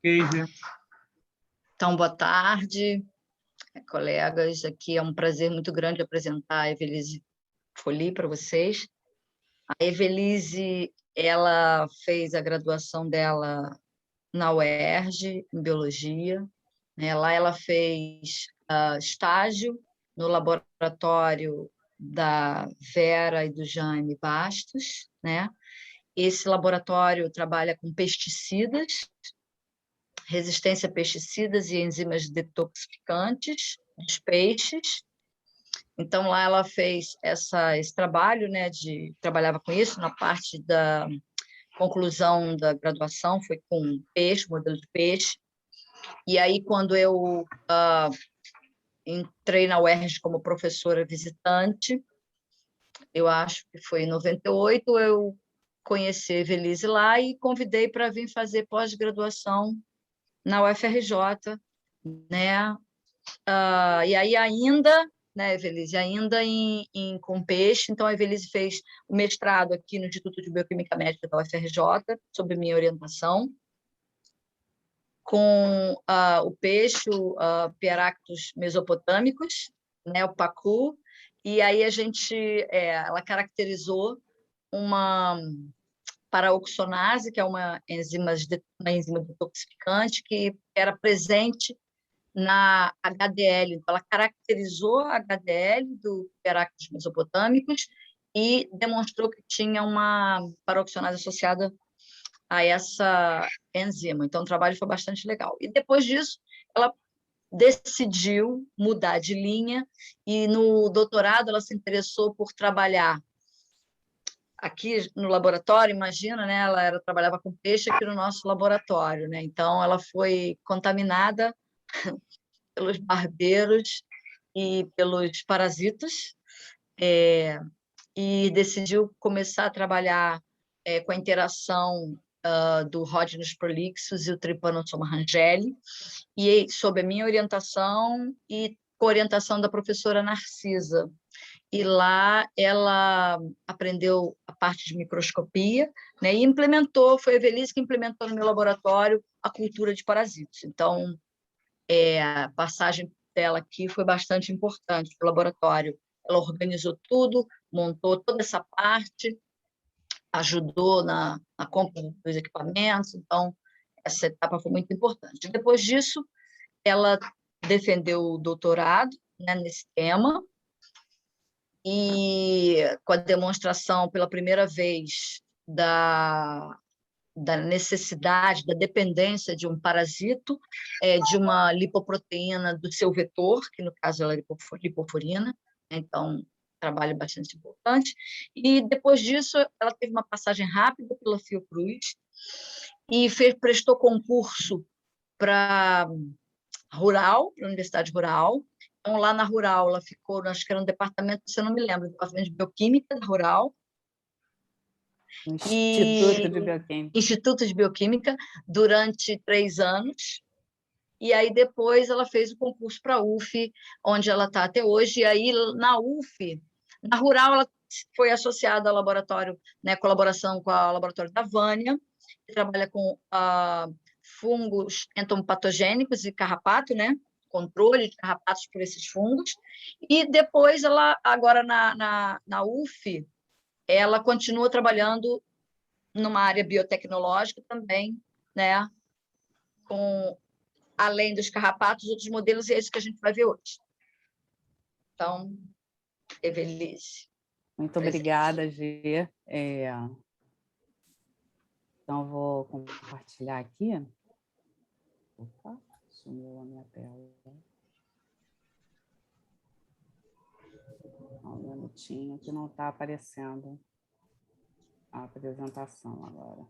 Keija. Então, boa tarde, colegas. Aqui é um prazer muito grande apresentar a Evelise Foli para vocês. A Evelise, ela fez a graduação dela na UERJ, em Biologia. Lá ela fez estágio no laboratório da Vera e do Jaime Bastos, né? Esse laboratório trabalha com pesticidas, resistência a pesticidas e enzimas detoxificantes dos peixes. Então, lá ela fez esse trabalho, né, trabalhava com isso na parte da conclusão da graduação, foi com peixe, modelo de peixe. E aí, quando eu entrei na UERJ como professora visitante, eu acho que foi em 98, eu conheci a Evelise lá e convidei para vir fazer pós-graduação na UFRJ, né? E aí ainda, né, Evelise, ainda com peixe, então a Evelise fez o mestrado aqui no Instituto de Bioquímica Médica da UFRJ, sob minha orientação, com o peixe, o Pieractus mesopotâmicos, né, o pacu, e aí ela caracterizou uma paraoxonase, que é uma enzima detoxificante que era presente na HDL. Então, ela caracterizou a HDL do Pieractus mesopotâmicos e demonstrou que tinha uma paroxonase associada a essa enzima. Então, o trabalho foi bastante legal. E depois disso, ela decidiu mudar de linha e no doutorado ela se interessou por trabalhar aqui no laboratório, imagina, né? Ela trabalhava com peixe aqui no nosso laboratório, né? Então, ela foi contaminada pelos barbeiros e pelos parasitas, e decidiu começar a trabalhar com a interação do Rhodnus prolixus e o Trypanosoma rangeli, e sob a minha orientação e com a orientação da professora Narcisa. E lá ela aprendeu a parte de microscopia, né, e foi a Evelise que implementou no meu laboratório a cultura de parasitos. Então, a passagem dela aqui foi bastante importante para o laboratório. Ela organizou tudo, montou toda essa parte, ajudou na compra dos equipamentos, então essa etapa foi muito importante. Depois disso, ela defendeu o doutorado, né, nesse tema, e com a demonstração pela primeira vez da necessidade, da dependência de um parasito, de uma lipoproteína do seu vetor, que no caso ela é lipofurina, então trabalho bastante importante. E depois disso ela teve uma passagem rápida pela Fiocruz e prestou concurso para Rural, para a Universidade Rural. Então, lá na Rural, ela ficou, acho que era um departamento, se eu não me lembro, departamento de Bioquímica da Rural. Instituto de Bioquímica, durante 3 anos. E aí, depois, ela fez o concurso para a UF, onde ela está até hoje. E aí, na UF, na Rural, ela foi associada ao laboratório, né, colaboração com o laboratório da Vânia, que trabalha com fungos entomopatogênicos e carrapato, né? Controle de carrapatos por esses fungos. E depois, ela, agora na UF, ela continua trabalhando numa área biotecnológica também, né? Além dos carrapatos, outros modelos, e é isso que a gente vai ver hoje. Então, Evelise. Muito obrigada, Gê. Então, vou compartilhar aqui. Opa, sumiu a minha tela. Um minutinho que não está aparecendo a apresentação agora.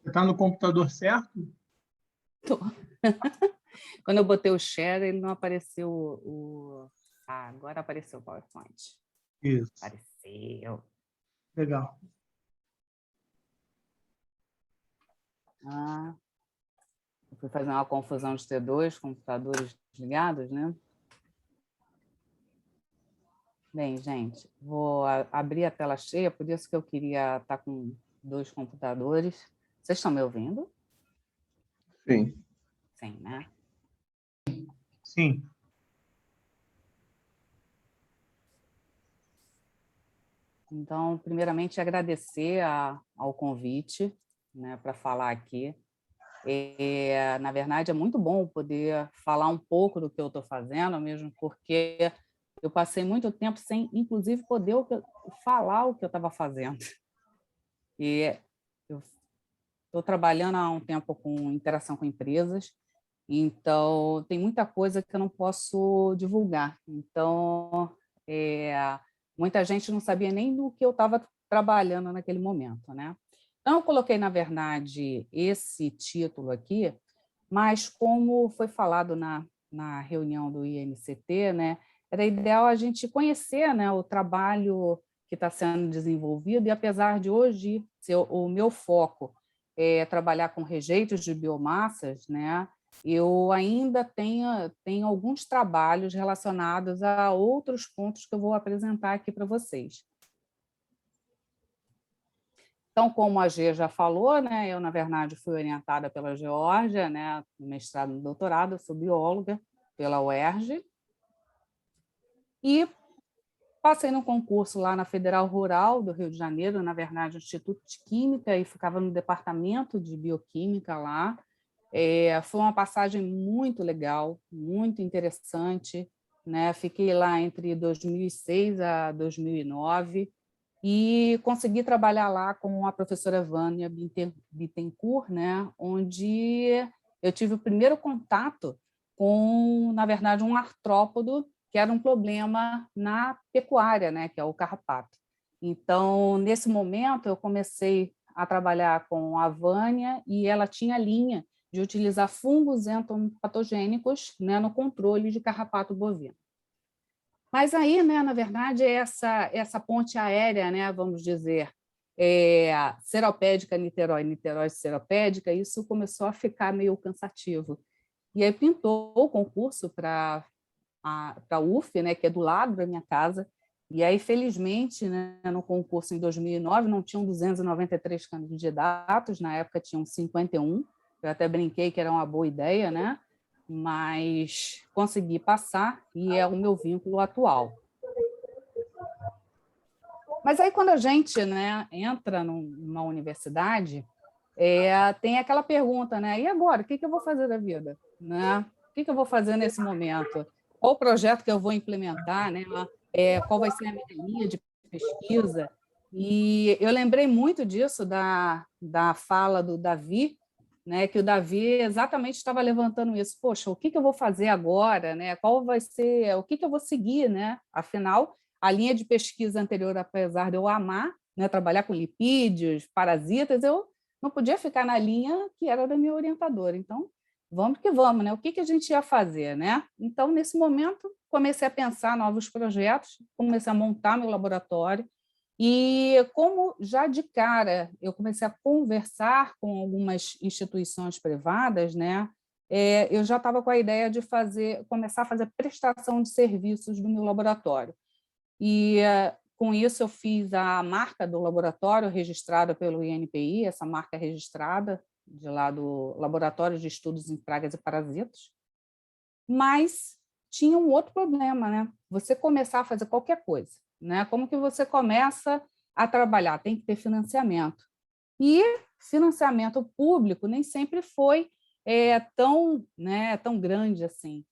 Você está no computador certo? Tô. Quando eu botei o share, ele não apareceu o... agora apareceu o PowerPoint. Isso. Apareceu. Legal. Eu fui fazer uma confusão de ter 2 computadores ligados, né? Bem, gente, vou abrir a tela cheia, por isso que eu queria estar com 2 computadores. Vocês estão me ouvindo? Sim. Sim, né? Sim. Então, primeiramente, agradecer ao convite, né, para falar aqui. Na verdade, é muito bom poder falar um pouco do que eu estou fazendo, mesmo porque eu passei muito tempo sem, inclusive, poder falar o que eu estava fazendo. E eu estou trabalhando há um tempo com interação com empresas, então tem muita coisa que eu não posso divulgar. Então, muita gente não sabia nem do que eu estava trabalhando naquele momento, né? Então, eu coloquei, na verdade, esse título aqui, mas como foi falado na reunião do INCT, né, era ideal a gente conhecer, né, o trabalho que está sendo desenvolvido, e apesar de hoje ser o meu foco é trabalhar com rejeitos de biomassas, né, eu ainda tenho alguns trabalhos relacionados a outros pontos que eu vou apresentar aqui para vocês. Então, como a Gê já falou, né, eu, na verdade, fui orientada pela Geórgia, né, no mestrado e no doutorado, eu sou bióloga pela UERJ, e passei no concurso lá na Federal Rural do Rio de Janeiro, na verdade, no Instituto de Química, e ficava no departamento de bioquímica lá. Foi uma passagem muito legal, muito interessante, né? Fiquei lá entre 2006 a 2009 e consegui trabalhar lá com a professora Vânia Bittencourt, né? Onde eu tive o primeiro contato com, na verdade, um artrópodo que era um problema na pecuária, né? Que é o carrapato. Então, nesse momento, eu comecei a trabalhar com a Vânia e ela tinha linha de utilizar fungos entomopatogênicos, né, no controle de carrapato bovino. Mas aí, né, na verdade, essa ponte aérea, né, vamos dizer, seropédica Niterói, Niterói seropédica, isso começou a ficar meio cansativo. E aí pintou o concurso para a UF, né, que é do lado da minha casa, e aí, felizmente, né, no concurso em 2009, não tinham 293 candidatos, na época tinham 51, eu até brinquei que era uma boa ideia, né? Mas consegui passar e é o meu vínculo atual. Mas aí, quando a gente, né, entra numa universidade, tem aquela pergunta, né? E agora, o que eu vou fazer da vida? Né? O que eu vou fazer nesse momento? Qual o projeto que eu vou implementar? Né? Qual vai ser a minha linha de pesquisa? E eu lembrei muito disso da fala do Davi, né, que o Davi exatamente estava levantando isso. Poxa, o que eu vou fazer agora? Né? Qual vai ser, o que eu vou seguir? Né? Afinal, a linha de pesquisa anterior, apesar de eu amar, né, trabalhar com lipídios, parasitas, eu não podia ficar na linha que era da minha orientadora. Então, vamos que vamos, né? O que a gente ia fazer, né? Então, nesse momento, comecei a pensar novos projetos, comecei a montar meu laboratório, e como já de cara eu comecei a conversar com algumas instituições privadas, né, eu já estava com a ideia de começar a fazer prestação de serviços do meu laboratório. E com isso eu fiz a marca do laboratório registrada pelo INPI, essa marca é registrada de lá do Laboratório de Estudos em Pragas e Parasitas. Mas tinha um outro problema, né? Você começar a fazer qualquer coisa, né? Como que você começa a trabalhar? Tem que ter financiamento. E financiamento público nem sempre foi tão grande assim.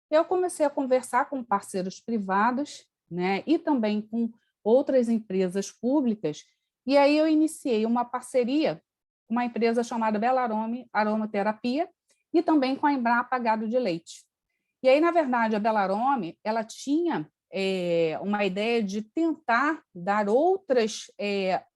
Eu comecei a conversar com parceiros privados, né, e também com outras empresas públicas, e aí eu iniciei uma parceria com uma empresa chamada Belarome Aromaterapia e também com a Embrapa Gado de Leite. E aí, na verdade, a Belarome ela tinha uma ideia de tentar dar outras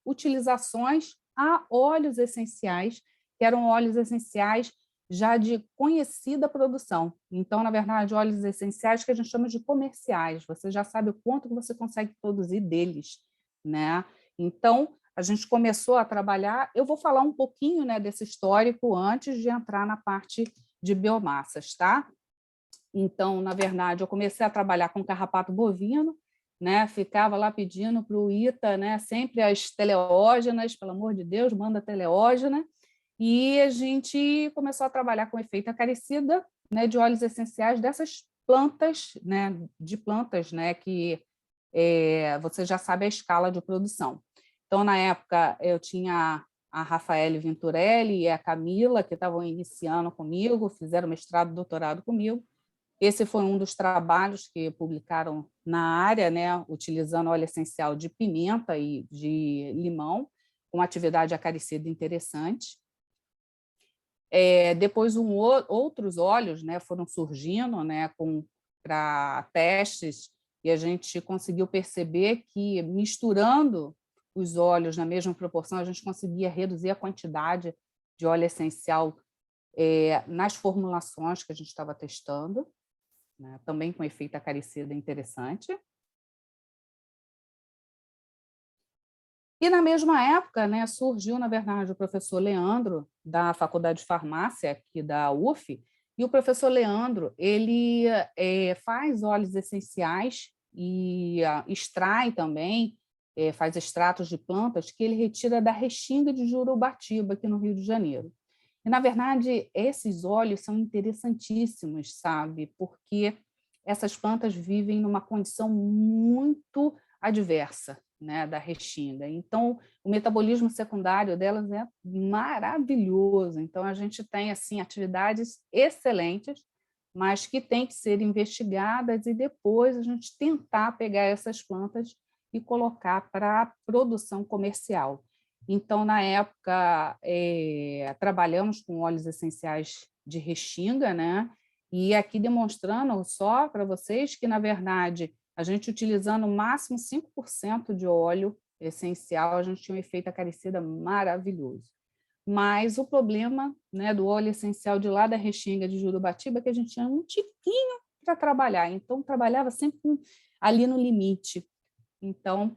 utilizações a óleos essenciais, que eram óleos essenciais já de conhecida produção. Então, na verdade, óleos essenciais que a gente chama de comerciais, você já sabe o quanto você consegue produzir deles, né? Então, a gente começou a trabalhar, eu vou falar um pouquinho, né, desse histórico antes de entrar na parte de biomassas, tá? Então, na verdade, eu comecei a trabalhar com carrapato bovino, né, ficava lá pedindo para o ITA, né, sempre as teleógenas, pelo amor de Deus, manda teleógena, e a gente começou a trabalhar com efeito acaricida, né, de óleos essenciais dessas plantas, né, de plantas, né, que você já sabe a escala de produção. Então, na época, eu tinha a Rafaele Venturelli e a Camila, que estavam iniciando comigo, fizeram mestrado e doutorado comigo. Esse foi um dos trabalhos que publicaram na área, né, utilizando óleo essencial de pimenta e de limão, com atividade acaricida interessante. Depois, outros óleos, né, foram surgindo, né, para testes, e a gente conseguiu perceber que, misturando os óleos na mesma proporção, a gente conseguia reduzir a quantidade de óleo essencial nas formulações que a gente estava testando, né, também com efeito acaricida interessante. E, na mesma época, né, surgiu, na verdade, o professor Leandro, da Faculdade de Farmácia, aqui da UF, e o professor Leandro ele faz óleos essenciais e extrai também, faz extratos de plantas que ele retira da Restinga de Jurubatiba, aqui no Rio de Janeiro. E, na verdade, esses óleos são interessantíssimos, sabe? Porque essas plantas vivem numa condição muito adversa, né, da Restinga. Então, o metabolismo secundário delas é maravilhoso. Então, a gente tem assim atividades excelentes, mas que têm que ser investigadas e depois a gente tentar pegar essas plantas e colocar para produção comercial. Então, na época, trabalhamos com óleos essenciais de Restinga, né? E aqui demonstrando só para vocês que, na verdade, a gente utilizando no máximo 5% de óleo essencial, a gente tinha um efeito acaricida maravilhoso. Mas o problema, né, do óleo essencial de lá da Restinga de Jurubatiba é que a gente tinha um tiquinho para trabalhar, então trabalhava sempre ali no limite. Então,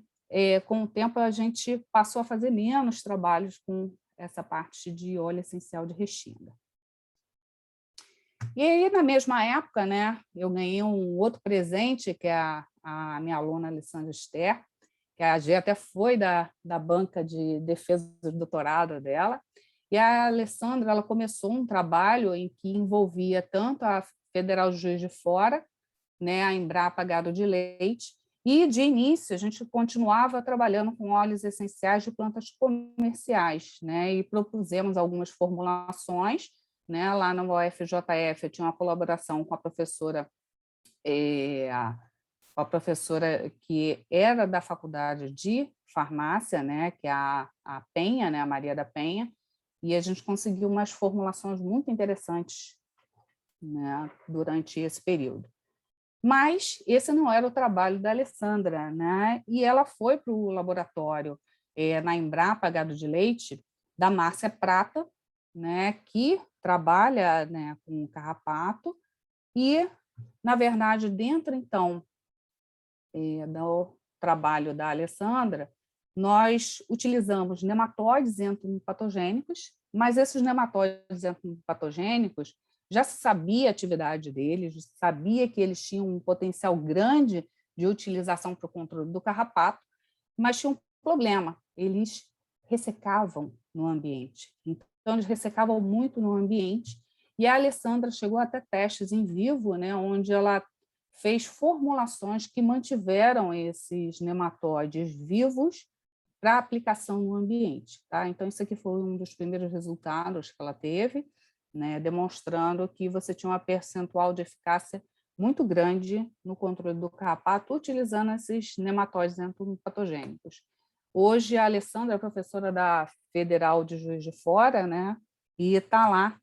com o tempo, a gente passou a fazer menos trabalhos com essa parte de óleo essencial de Restinga. E aí, na mesma época, né, eu ganhei um outro presente, que é a minha aluna Alessandra Ster, que a G até foi da banca de defesa do doutorado dela, e a Alessandra ela começou um trabalho em que envolvia tanto a Federal de Juiz de Fora, né, a Embrapa Gado de Leite, e, de início, a gente continuava trabalhando com óleos essenciais de plantas comerciais, né, e propusemos algumas formulações, né, lá na UFJF. Eu tinha uma colaboração com a professora que era da Faculdade de Farmácia, né, que é a Penha, né, a Maria da Penha, e a gente conseguiu umas formulações muito interessantes, né, durante esse período. Mas esse não era o trabalho da Alessandra, né? E ela foi para o laboratório na Embrapa Gado de Leite, da Márcia Prata, né? Que trabalha, né, com carrapato, e, na verdade, dentro, então, do trabalho da Alessandra, nós utilizamos nematóides entomopatogênicos, mas esses nematóides entomopatogênicos já se sabia a atividade deles, já se sabia que eles tinham um potencial grande de utilização para o controle do carrapato, mas tinha um problema, eles ressecavam no ambiente. Então, eles ressecavam muito no ambiente, e a Alessandra chegou até testes em vivo, né, onde ela fez formulações que mantiveram esses nematóides vivos para aplicação no ambiente. Tá? Então, isso aqui foi um dos primeiros resultados que ela teve, né, demonstrando que você tinha uma percentual de eficácia muito grande no controle do carrapato, utilizando esses nematóides entomopatogênicos. Hoje, a Alessandra é professora da Federal de Juiz de Fora, né, e está lá,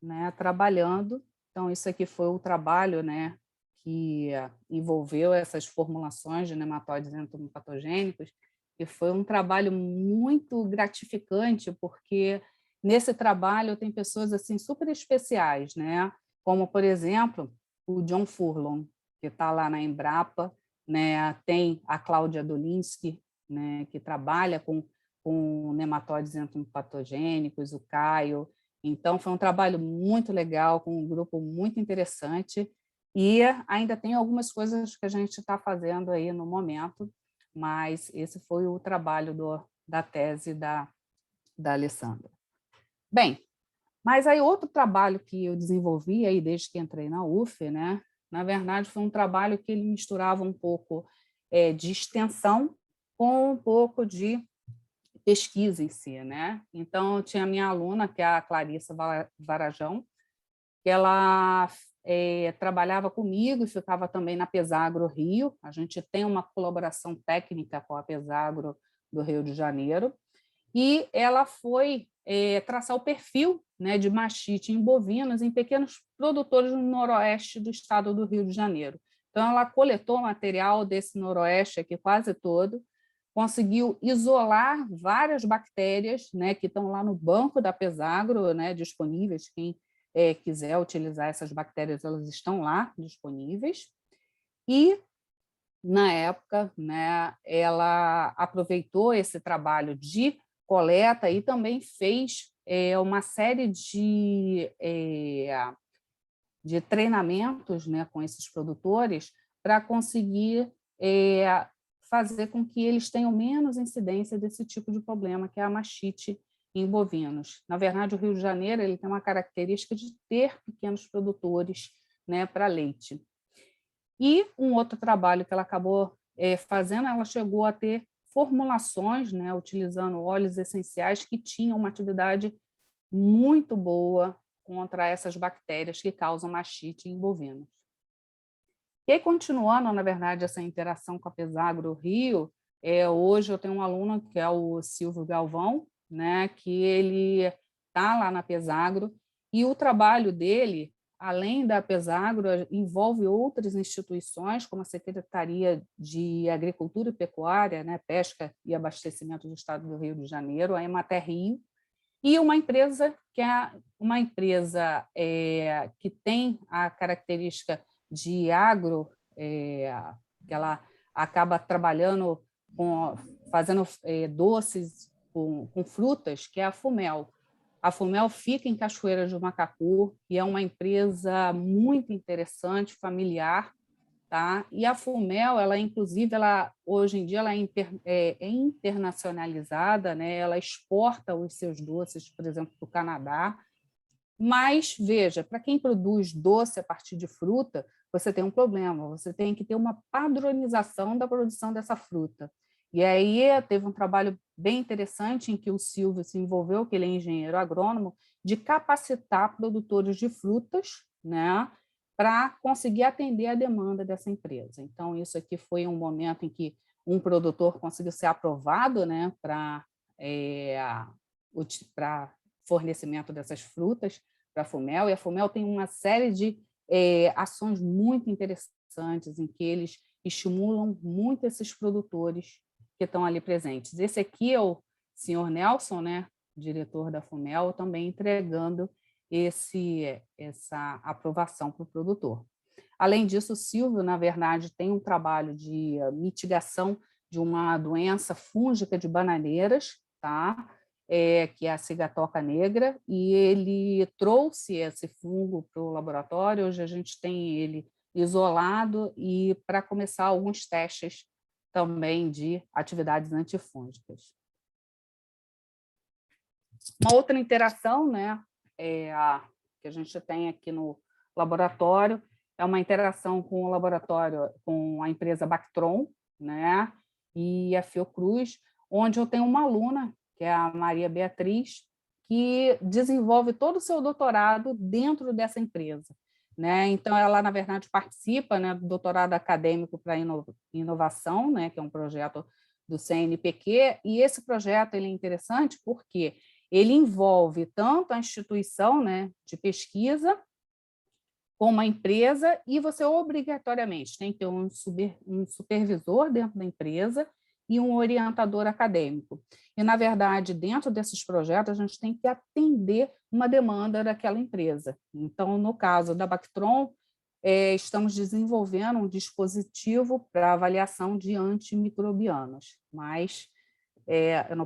né, trabalhando. Então, isso aqui foi o trabalho, né, que envolveu essas formulações de nematóides entomopatogênicos, e foi um trabalho muito gratificante, porque nesse trabalho tem pessoas assim super especiais, né? Como, por exemplo, o John Furlong, que está lá na Embrapa, né? Tem a Cláudia Dolinski, né, que trabalha com nematóides entomopatogênicos, o Caio. Então, foi um trabalho muito legal, com um grupo muito interessante, E ainda tem algumas coisas que a gente está fazendo aí no momento, mas esse foi o trabalho da tese da Alessandra. Bem, mas aí outro trabalho que eu desenvolvi aí desde que entrei na UF, né, na verdade foi um trabalho que ele misturava um pouco de extensão com um pouco de pesquisa em si, né? Então, eu tinha a minha aluna, que é a Clarissa Varajão, que ela trabalhava comigo e ficava também na Pesagro Rio. A gente tem uma colaboração técnica com a Pesagro do Rio de Janeiro, e ela foi traçar o perfil, né, de mastite em bovinos em pequenos produtores no noroeste do estado do Rio de Janeiro. Então, ela coletou material desse noroeste aqui quase todo, conseguiu isolar várias bactérias, né, que estão lá no banco da Pesagro, né, disponíveis. Quem quiser utilizar essas bactérias, elas estão lá disponíveis. E, na época, né, ela aproveitou esse trabalho de coleta e também fez uma série de treinamentos, né, com esses produtores para conseguir fazer com que eles tenham menos incidência desse tipo de problema, que é a mastite em bovinos. Na verdade, o Rio de Janeiro ele tem uma característica de ter pequenos produtores, né, para leite. E um outro trabalho que ela acabou fazendo, ela chegou a ter formulações, né, utilizando óleos essenciais que tinham uma atividade muito boa contra essas bactérias que causam mastite em bovinos. E aí, continuando, na verdade, essa interação com a Pesagro Rio, hoje eu tenho um aluno que é o Silvio Galvão, né, que ele está lá na Pesagro, e o trabalho dele, além da Pesagro, envolve outras instituições, como a Secretaria de Agricultura e Pecuária, né, Pesca e Abastecimento do Estado do Rio de Janeiro, a Emater Rio, e uma empresa que é uma empresa que tem a característica de agro, que ela acaba trabalhando fazendo doces com frutas, que é a Fumel. A Fumel fica em Cachoeira do Macacu e é uma empresa muito interessante, familiar, tá? E a Fumel, ela inclusive, hoje em dia ela é internacionalizada, né? Ela exporta os seus doces, por exemplo, para o Canadá. Mas, veja, para quem produz doce a partir de fruta, você tem um problema, você tem que ter uma padronização da produção dessa fruta. E aí teve um trabalho bem interessante em que o Silvio se envolveu, que ele é engenheiro agrônomo, de capacitar produtores de frutas, né, para conseguir atender a demanda dessa empresa. Então, isso aqui foi um momento em que um produtor conseguiu ser aprovado, né, para fornecimento dessas frutas para a Fumel, e a Fumel tem uma série de ações muito interessantes em que eles estimulam muito esses produtores que estão ali presentes. Esse aqui é o senhor Nelson, né, diretor da Fumel, também entregando essa aprovação para o produtor. Além disso, o Silvio, na verdade, tem um trabalho de mitigação de uma doença fúngica de bananeiras, tá? Que é a cigatoca negra, e ele trouxe esse fungo para o laboratório. Hoje a gente tem ele isolado e para começar alguns testes também de atividades antifúngicas. Uma outra interação, né, que a gente tem aqui no laboratório é uma interação com o laboratório, com a empresa Bactron, né, e a Fiocruz, onde eu tenho uma aluna, que é a Maria Beatriz, que desenvolve todo o seu doutorado dentro dessa empresa, né? Então, ela, na verdade, participa, né, do doutorado acadêmico para inovação, né, que é um projeto do CNPq, e esse projeto ele é interessante porque ele envolve tanto a instituição, né, de pesquisa, como a empresa, e você obrigatoriamente tem que ter um supervisor dentro da empresa e um orientador acadêmico. E, na verdade, dentro desses projetos, a gente tem que atender uma demanda daquela empresa. Então, no caso da Bactron, estamos desenvolvendo um dispositivo para avaliação de antimicrobianos, mas,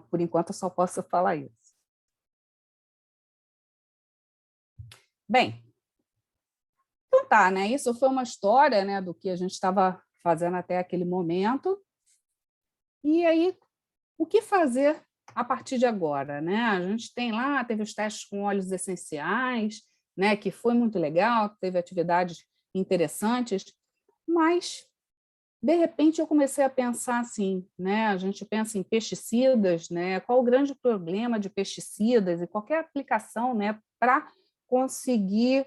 por enquanto, eu só posso falar isso. Bem, Então tá, né? Isso foi uma história, né, do que a gente estava fazendo até aquele momento. E aí, o que fazer a partir de agora, né? A gente teve os testes com óleos essenciais, né, que foi muito legal, teve atividades interessantes, mas de repente eu comecei a pensar assim, né? A gente pensa em pesticidas, né? Qual o grande problema de pesticidas e qualquer aplicação, né, para conseguir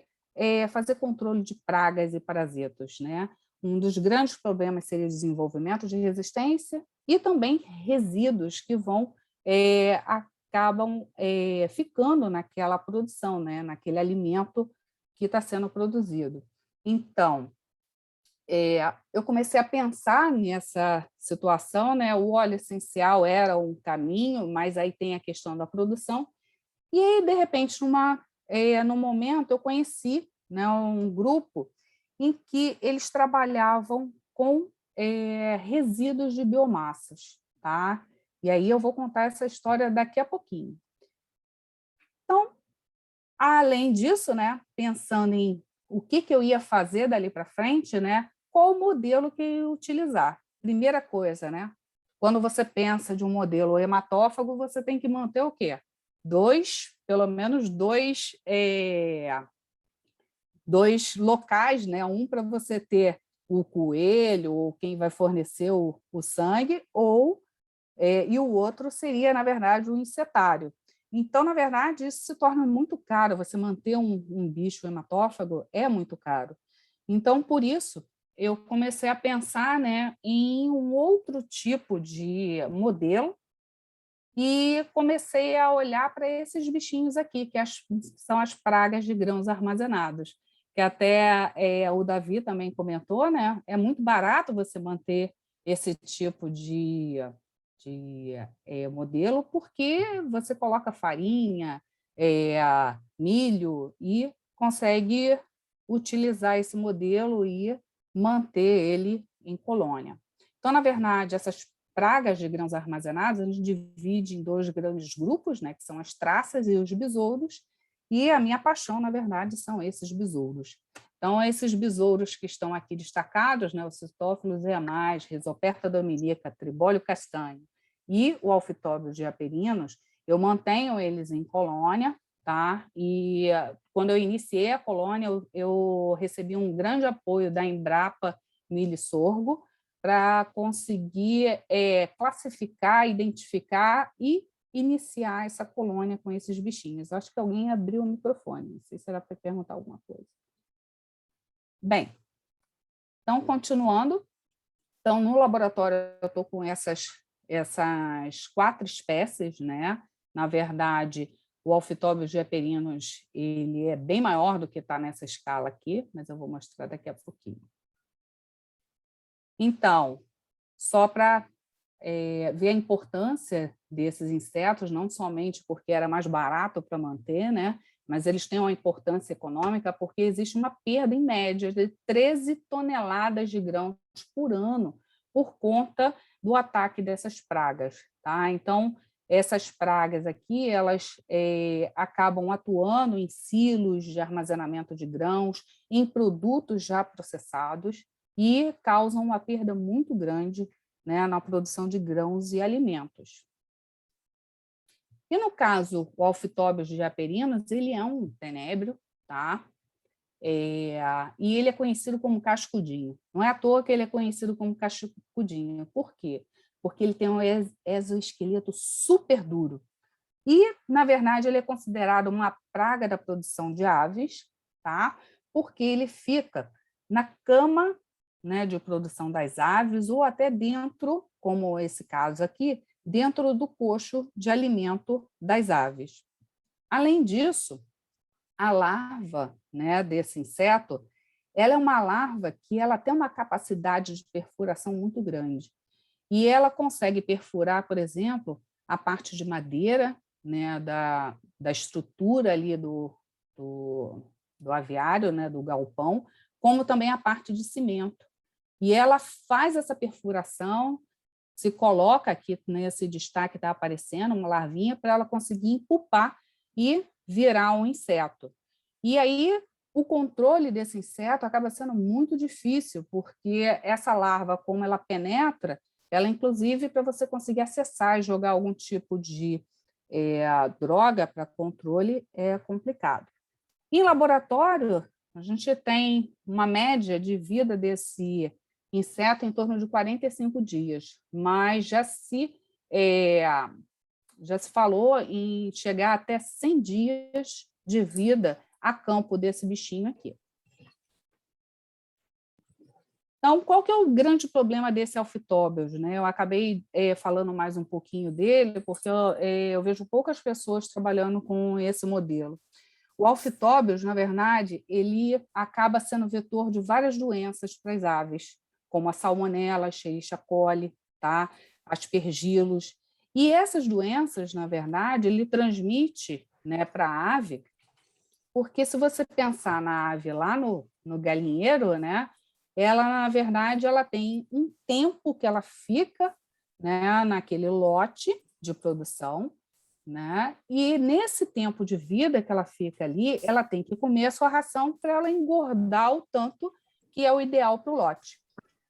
fazer controle de pragas e parasitas, né? Um dos grandes problemas seria o desenvolvimento de resistência e também resíduos que acabam ficando naquela produção, né? Naquele alimento que está sendo produzido. Então, eu comecei a pensar nessa situação, né? O óleo essencial era um caminho, mas aí tem a questão da produção. E aí, de repente, no momento, eu conheci, né, um grupo em que eles trabalhavam com resíduos de biomassas, tá? E aí eu vou contar essa história daqui a pouquinho. Então, além disso, né, pensando em o que eu ia fazer dali para frente, né, qual o modelo que eu ia utilizar. Primeira coisa, né, quando você pensa de um modelo hematófago, você tem que manter o quê? Pelo menos dois locais, né, um para você ter o coelho, ou quem vai fornecer o sangue, e o outro seria, na verdade, o insetário. Então, na verdade, isso se torna muito caro. Você manter um bicho hematófago é muito caro. Então, por isso, eu comecei a pensar, né, em um outro tipo de modelo e comecei a olhar para esses bichinhos aqui, que são as pragas de grãos armazenados, que até o Davi também comentou, né? É muito barato você manter esse tipo de modelo, porque você coloca farinha, milho e consegue utilizar esse modelo e manter ele em colônia. Então, na verdade, essas pragas de grãos armazenados, a gente divide em dois grandes grupos, né, que são as traças e os besouros, e a minha paixão, na verdade, são esses besouros. Então, esses besouros que estão aqui destacados, né, o Citófilos eamais, Rhizoperta dominica, Tribólio castanho e o Alfitóbio diaperinos, eu mantenho eles em colônia, tá? E quando eu iniciei a colônia, eu recebi um grande apoio da Embrapa Milho e Sorgo, para conseguir classificar, identificar e iniciar essa colônia com esses bichinhos. Acho que alguém abriu o microfone, não sei se era para perguntar alguma coisa. Bem, então, continuando, então, no laboratório eu estou com essas 4 espécies, né? Na verdade, o Alfitóbio diaperinos, ele é bem maior do que está nessa escala aqui, mas eu vou mostrar daqui a pouquinho. Então, só para ver a importância desses insetos, não somente porque era mais barato para manter, né? Mas eles têm uma importância econômica porque existe uma perda, em média, de 13 toneladas de grãos por ano por conta do ataque dessas pragas. Tá? Então, essas pragas aqui, elas acabam atuando em silos de armazenamento de grãos, em produtos já processados, e causam uma perda muito grande, né, na produção de grãos e alimentos. E no caso, o Alfitóbio diaperinos, ele é um tenébrio, tá? E ele é conhecido como cascudinho. Não é à toa que ele é conhecido como cascudinho. Por quê? Porque ele tem um exoesqueleto super duro. E, na verdade, ele é considerado uma praga da produção de aves, tá? Porque ele fica na cama, né, de produção das aves, ou até dentro, como esse caso aqui, dentro do coxo de alimento das aves. Além disso, a larva, né, desse inseto, ela é uma larva que ela tem uma capacidade de perfuração muito grande. E ela consegue perfurar, por exemplo, a parte de madeira, né, da estrutura ali do aviário, né, do galpão, como também a parte de cimento. E ela faz essa perfuração, se coloca aqui nesse destaque que está aparecendo, uma larvinha, para ela conseguir empupar e virar um inseto. E aí, o controle desse inseto acaba sendo muito difícil, porque essa larva, como ela penetra, ela, inclusive, para você conseguir acessar e jogar algum tipo de droga para controle, é complicado. Em laboratório, a gente tem uma média de vida desse inseto em torno de 45 dias, mas já se falou em chegar até 100 dias de vida a campo desse bichinho aqui. Então, qual que é o grande problema desse Alphitobius, né? Eu acabei falando mais um pouquinho dele, porque eu vejo poucas pessoas trabalhando com esse modelo. O Alphitobius, na verdade, ele acaba sendo vetor de várias doenças para as aves, como a salmonela, Escherichia coli, tá? Aspergillus. E essas doenças, na verdade, ele transmite, né, para a ave, porque se você pensar na ave lá no galinheiro, né, ela, na verdade, ela tem um tempo que ela fica, né, naquele lote de produção, né, e nesse tempo de vida que ela fica ali, ela tem que comer a sua ração para ela engordar o tanto que é o ideal para o lote.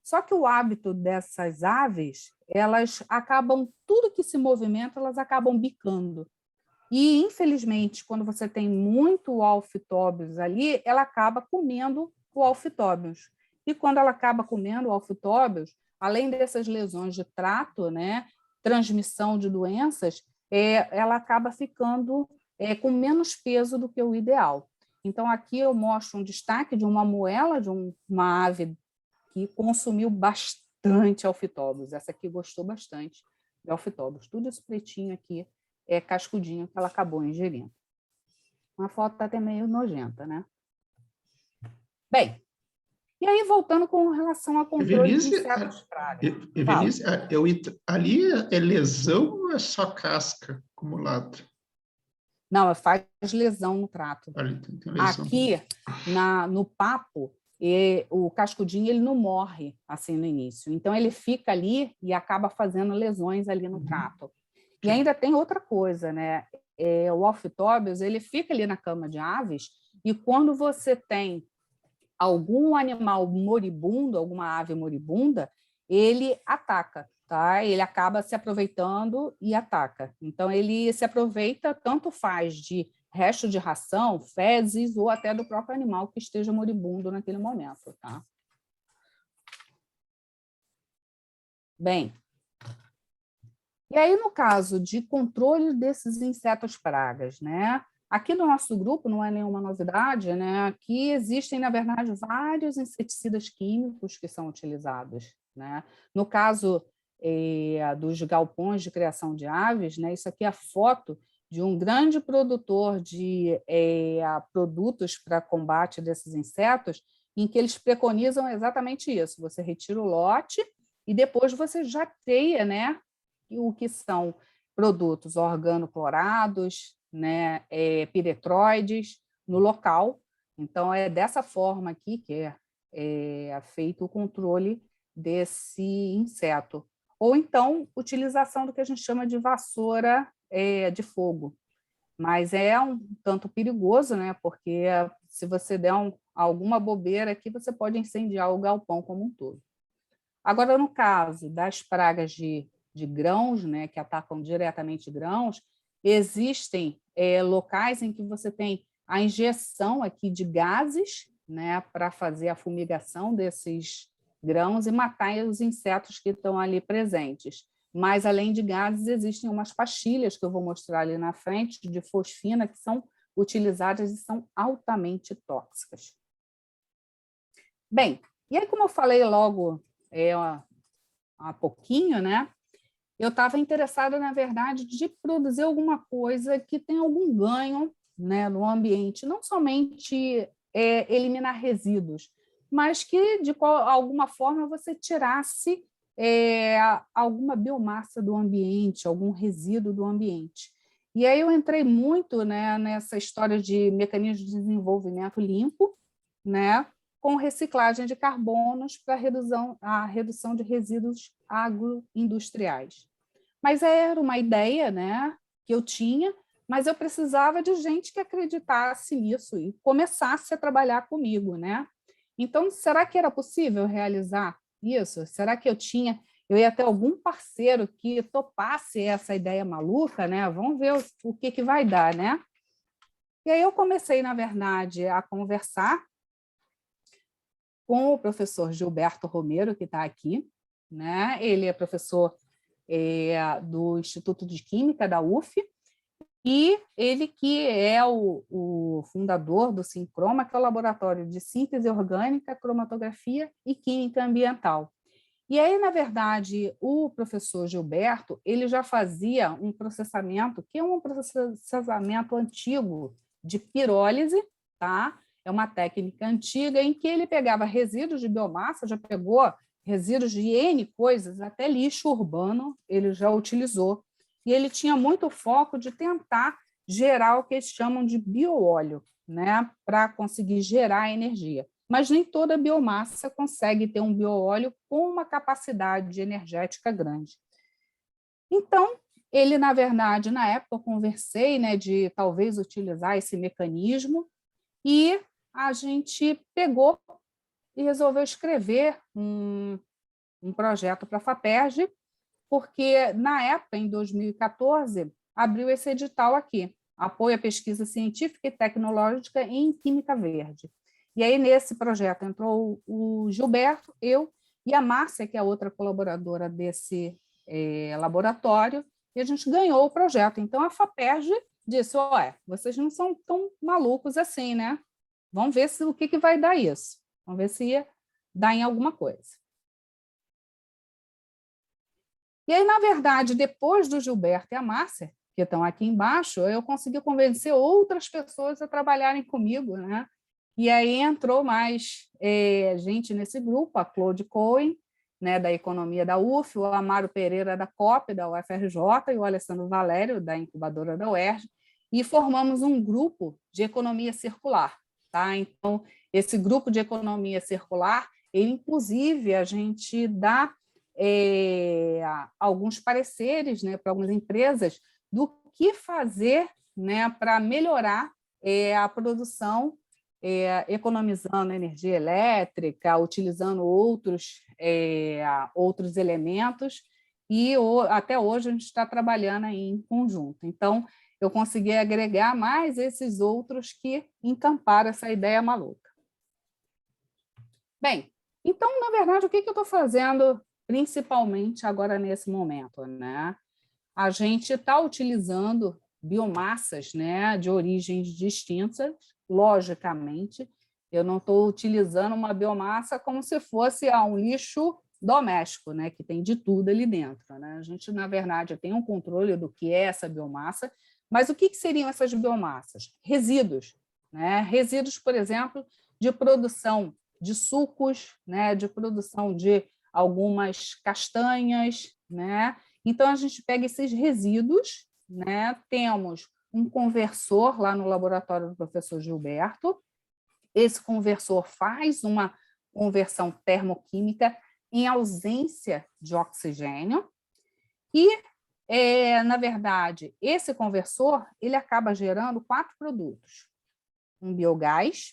Só que o hábito dessas aves, elas acabam, tudo que se movimenta, elas acabam bicando. E, infelizmente, quando você tem muito Alphitobius ali, ela acaba comendo o Alphitobius. E quando ela acaba comendo o Alphitobius, além dessas lesões de trato, né, transmissão de doenças, ela acaba ficando com menos peso do que o ideal. Então, aqui eu mostro um destaque de uma moela de uma ave que consumiu bastante Alphitobius. Essa aqui gostou bastante de Alphitobius. Tudo isso pretinho aqui é cascudinho que ela acabou ingerindo. Uma foto até meio nojenta, né? Bem, e aí voltando com relação ao controle de insetos pragas. Evenice, ali é lesão ou é só casca acumulada? Não, faz lesão no trato. Ali tem lesão. Aqui, no papo, o cascudinho ele não morre assim no início. Então, ele fica ali e acaba fazendo lesões ali no trato. E ainda tem outra coisa, né? O Alphitobius, ele fica ali na cama de aves e quando você tem algum animal moribundo, alguma ave moribunda, ele ataca, tá? Ele acaba se aproveitando e ataca. Então, ele se aproveita, tanto faz de resto de ração, fezes ou até do próprio animal que esteja moribundo naquele momento, tá? Bem, e aí, no caso de controle desses insetos pragas, né? Aqui no nosso grupo, não é nenhuma novidade, né? Aqui existem, na verdade, vários inseticidas químicos que são utilizados, né? No caso dos galpões de criação de aves, né? Isso aqui é a foto de um grande produtor de produtos para combate desses insetos, em que eles preconizam exatamente isso. Você retira o lote e depois você jateia, né? O que são produtos organoclorados, né, piretroides, no local. Então, é dessa forma aqui que é feito o controle desse inseto. Ou, então, utilização do que a gente chama de vassoura de fogo. Mas é um tanto perigoso, né, porque se você der alguma bobeira aqui, você pode incendiar o galpão como um todo. Agora, no caso das pragas de grãos, né, que atacam diretamente grãos, existem locais em que você tem a injeção aqui de gases, né, para fazer a fumigação desses grãos e matar os insetos que estão ali presentes. Mas, além de gases, existem umas pastilhas que eu vou mostrar ali na frente, de fosfina, que são utilizadas e são altamente tóxicas. Bem, e aí, como eu falei logo há pouquinho, né? Eu estava interessada, na verdade, de produzir alguma coisa que tenha algum ganho, né, no ambiente, não somente eliminar resíduos, mas que, de alguma forma, você tirasse alguma biomassa do ambiente, algum resíduo do ambiente. E aí eu entrei muito, né, nessa história de mecanismo de desenvolvimento limpo, né, com reciclagem de carbonos para a redução de resíduos agroindustriais. Mas era uma ideia, né, que eu tinha, mas eu precisava de gente que acreditasse nisso e começasse a trabalhar comigo, né? Então, será que era possível realizar isso? Será que eu ia ter algum parceiro que topasse essa ideia maluca, né? Vamos ver o que vai dar, né? E aí eu comecei, na verdade, a conversar com o professor Gilberto Romero, que está aqui, né? Ele é professor do Instituto de Química da UF, e ele que é o fundador do Sincroma, que é o laboratório de síntese orgânica, cromatografia e química ambiental. E aí, na verdade, o professor Gilberto, ele já fazia um processamento, que é um processamento antigo de pirólise, tá? É uma técnica antiga em que ele pegava resíduos de biomassa, já pegou resíduos de N coisas, até lixo urbano ele já utilizou. E ele tinha muito foco de tentar gerar o que eles chamam de bioóleo, né? Para conseguir gerar energia. Mas nem toda biomassa consegue ter um bioóleo com uma capacidade energética grande. Então, ele, na verdade, na época, eu conversei, né, de talvez utilizar esse mecanismo, e a gente pegou e resolveu escrever um projeto para a FAPERJ, porque, na época, em 2014, abriu esse edital aqui, Apoio à Pesquisa Científica e Tecnológica em Química Verde. E aí, nesse projeto, entrou o Gilberto, eu e a Márcia, que é outra colaboradora desse laboratório, e a gente ganhou o projeto. Então, a FAPERJ disse, olha, vocês não são tão malucos assim, né? Vamos ver o que vai dar isso. Vamos ver se ia dar em alguma coisa. E aí, na verdade, depois do Gilberto e a Márcia, que estão aqui embaixo, eu consegui convencer outras pessoas a trabalharem comigo, né? E aí entrou mais gente nesse grupo, a Claude Cohen, né, da Economia da UF, o Amaro Pereira, da COP, da UFRJ, e o Alessandro Valério, da incubadora da UERJ, e formamos um grupo de economia circular. Tá? Então, esse grupo de economia circular, ele, inclusive, a gente dá alguns pareceres, né, para algumas empresas do que fazer, né, para melhorar a produção, economizando energia elétrica, utilizando outros elementos, e até hoje a gente está trabalhando aí em conjunto. Então, eu consegui agregar mais esses outros que encamparam essa ideia maluca. Bem, então, na verdade, o que eu estou fazendo principalmente agora nesse momento, né? A gente está utilizando biomassas, né, de origens distintas, logicamente. Eu não estou utilizando uma biomassa como se fosse um lixo doméstico, né, que tem de tudo ali dentro, né? A gente, na verdade, tem um controle do que é essa biomassa, mas o que seriam essas biomassas? Resíduos, né? Resíduos, por exemplo, de produção de sucos, né, de produção de algumas castanhas, né? Então, a gente pega esses resíduos, né? Temos um conversor lá no laboratório do professor Gilberto. Esse conversor faz uma conversão termoquímica em ausência de oxigênio e, na verdade, esse conversor ele acaba gerando 4 produtos. Um biogás,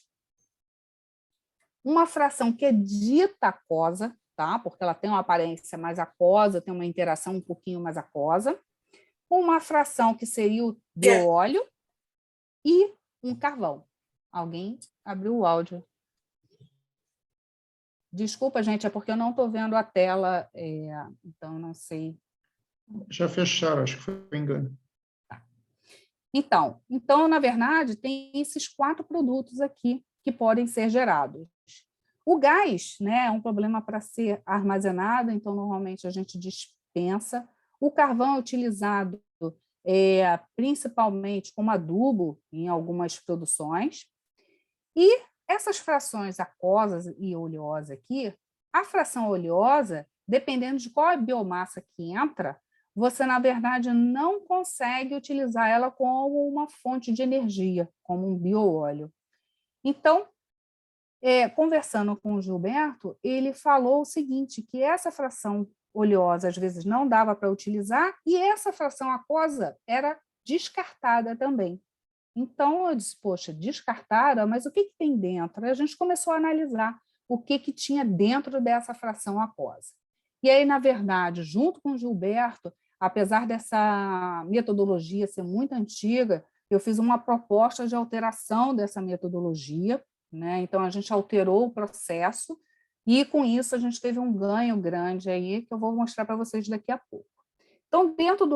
uma fração que é dita aquosa, tá? Porque ela tem uma aparência mais aquosa, tem uma interação um pouquinho mais aquosa, uma fração que seria o bioóleo e um carvão. Alguém abriu o áudio. Desculpa, gente, é porque eu não estou vendo a tela, então não sei. Já fecharam, acho que foi um engano. Então, na verdade, tem esses 4 produtos aqui que podem ser gerados. O gás, né, é um problema para ser armazenado, então, normalmente, a gente dispensa. O carvão é utilizado principalmente como adubo em algumas produções. E essas frações aquosas e oleosa aqui, a fração oleosa, dependendo de qual é a biomassa que entra, você, na verdade, não consegue utilizar ela como uma fonte de energia, como um bioóleo. Então, conversando com o Gilberto, ele falou o seguinte, que essa fração oleosa, às vezes, não dava para utilizar, e essa fração aquosa era descartada também. Então, eu disse, poxa, descartada, mas o que tem dentro? Aí a gente começou a analisar o que tinha dentro dessa fração aquosa. E aí, na verdade, junto com o Gilberto, apesar dessa metodologia ser muito antiga, eu fiz uma proposta de alteração dessa metodologia, né? Então, a gente alterou o processo e, com isso, a gente teve um ganho grande aí, que eu vou mostrar para vocês daqui a pouco. Então, dentro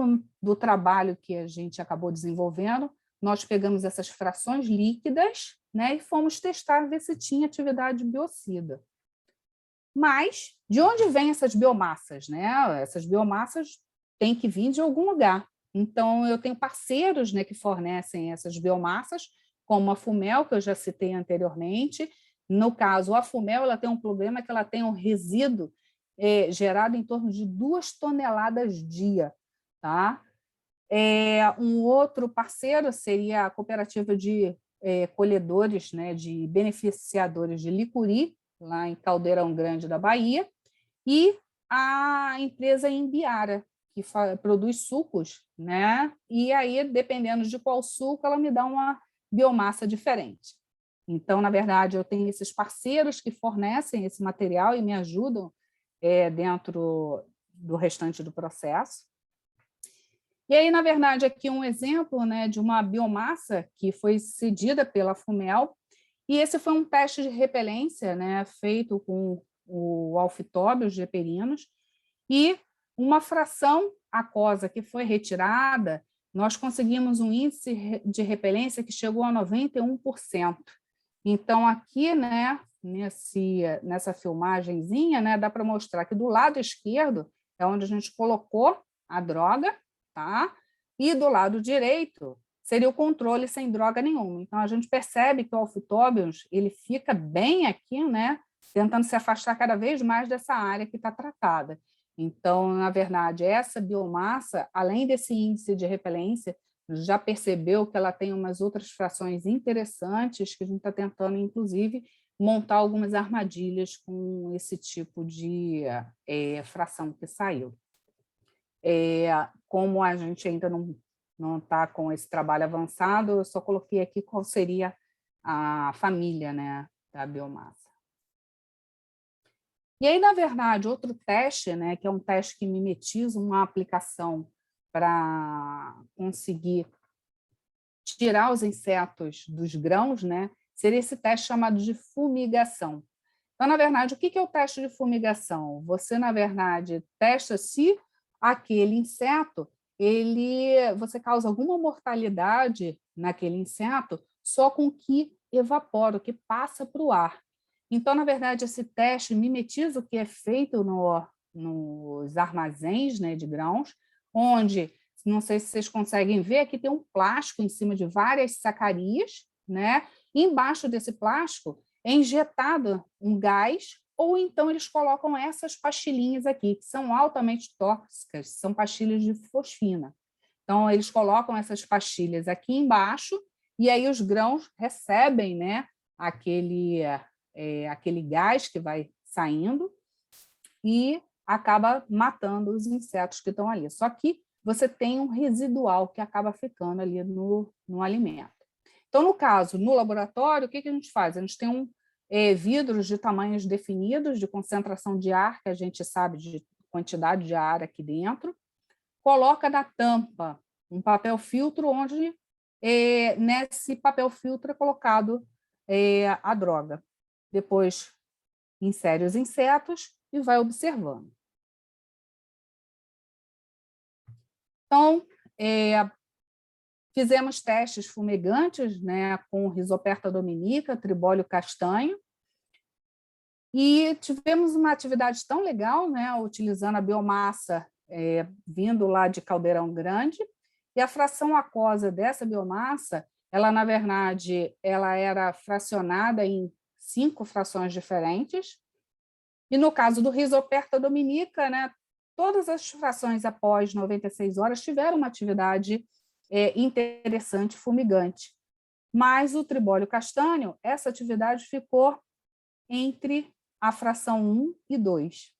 do trabalho que a gente acabou desenvolvendo, nós pegamos essas frações líquidas, né, e fomos testar, ver se tinha atividade biocida. Mas, de onde vêm essas biomassas? Né? Essas biomassas têm que vir de algum lugar. Então, eu tenho parceiros, né, que fornecem essas biomassas, como a Fumel, que eu já citei anteriormente. No caso, a Fumel ela tem um problema que ela tem um resíduo gerado em torno de 2 toneladas dia. Tá? Um outro parceiro seria a cooperativa de colhedores, né, de beneficiadores de licuri, lá em Caldeirão Grande da Bahia, e a empresa Imbiara, que produz sucos, né? E aí, dependendo de qual suco, ela me dá uma biomassa diferente. Então, na verdade, eu tenho esses parceiros que fornecem esse material e me ajudam dentro do restante do processo. E aí, na verdade, aqui um exemplo, né, de uma biomassa que foi cedida pela Fumel, e esse foi um teste de repelência, né, feito com o Alfitóbios geperinos, e uma fração aquosa que foi retirada, nós conseguimos um índice de repelência que chegou a 91%. Então, aqui, né, nessa filmagenzinha, né, dá para mostrar que do lado esquerdo é onde a gente colocou a droga, tá? E do lado direito seria o controle sem droga nenhuma. Então, a gente percebe que o Alfitóbios ele fica bem aqui, né, tentando se afastar cada vez mais dessa área que está tratada. Então, na verdade, essa biomassa, além desse índice de repelência, já percebeu que ela tem umas outras frações interessantes que a gente está tentando, inclusive, montar algumas armadilhas com esse tipo de fração que saiu. Como a gente ainda não está com esse trabalho avançado, eu só coloquei aqui qual seria a família, né, da biomassa. E aí, na verdade, outro teste, né, que é um teste que mimetiza uma aplicação para conseguir tirar os insetos dos grãos, né, seria esse teste chamado de fumigação. Então, na verdade, o que é o teste de fumigação? Você, na verdade, testa se aquele inseto, você causa alguma mortalidade naquele inseto só com o que evapora, o que passa para o ar. Então, na verdade, esse teste mimetiza o que é feito nos armazéns, né, de grãos, onde, não sei se vocês conseguem ver, aqui tem um plástico em cima de várias sacarias, né? E embaixo desse plástico é injetado um gás, ou então eles colocam essas pastilhinhas aqui, que são altamente tóxicas, são pastilhas de fosfina. Então, eles colocam essas pastilhas aqui embaixo, e aí os grãos recebem, né, aquele gás que vai saindo e acaba matando os insetos que estão ali. Só que você tem um residual que acaba ficando ali no alimento. Então, no caso, no laboratório, o que a gente faz? A gente tem vidros de tamanhos definidos, de concentração de ar, que a gente sabe de quantidade de ar aqui dentro, coloca na tampa um papel filtro, onde nesse papel filtro é colocado a droga. Depois, insere os insetos e vai observando. Então, fizemos testes fumigantes, né, com Rhizoperta dominica, tribólio castanho, e tivemos uma atividade tão legal, né, utilizando a biomassa vindo lá de Caldeirão Grande, e a fração aquosa dessa biomassa, ela, na verdade, ela era fracionada em 5 frações diferentes, e no caso do Rhizoperta dominica, né, todas as frações após 96 horas tiveram uma atividade interessante, fumigante. Mas o tribólio castanho, essa atividade ficou entre a fração 1 e 2.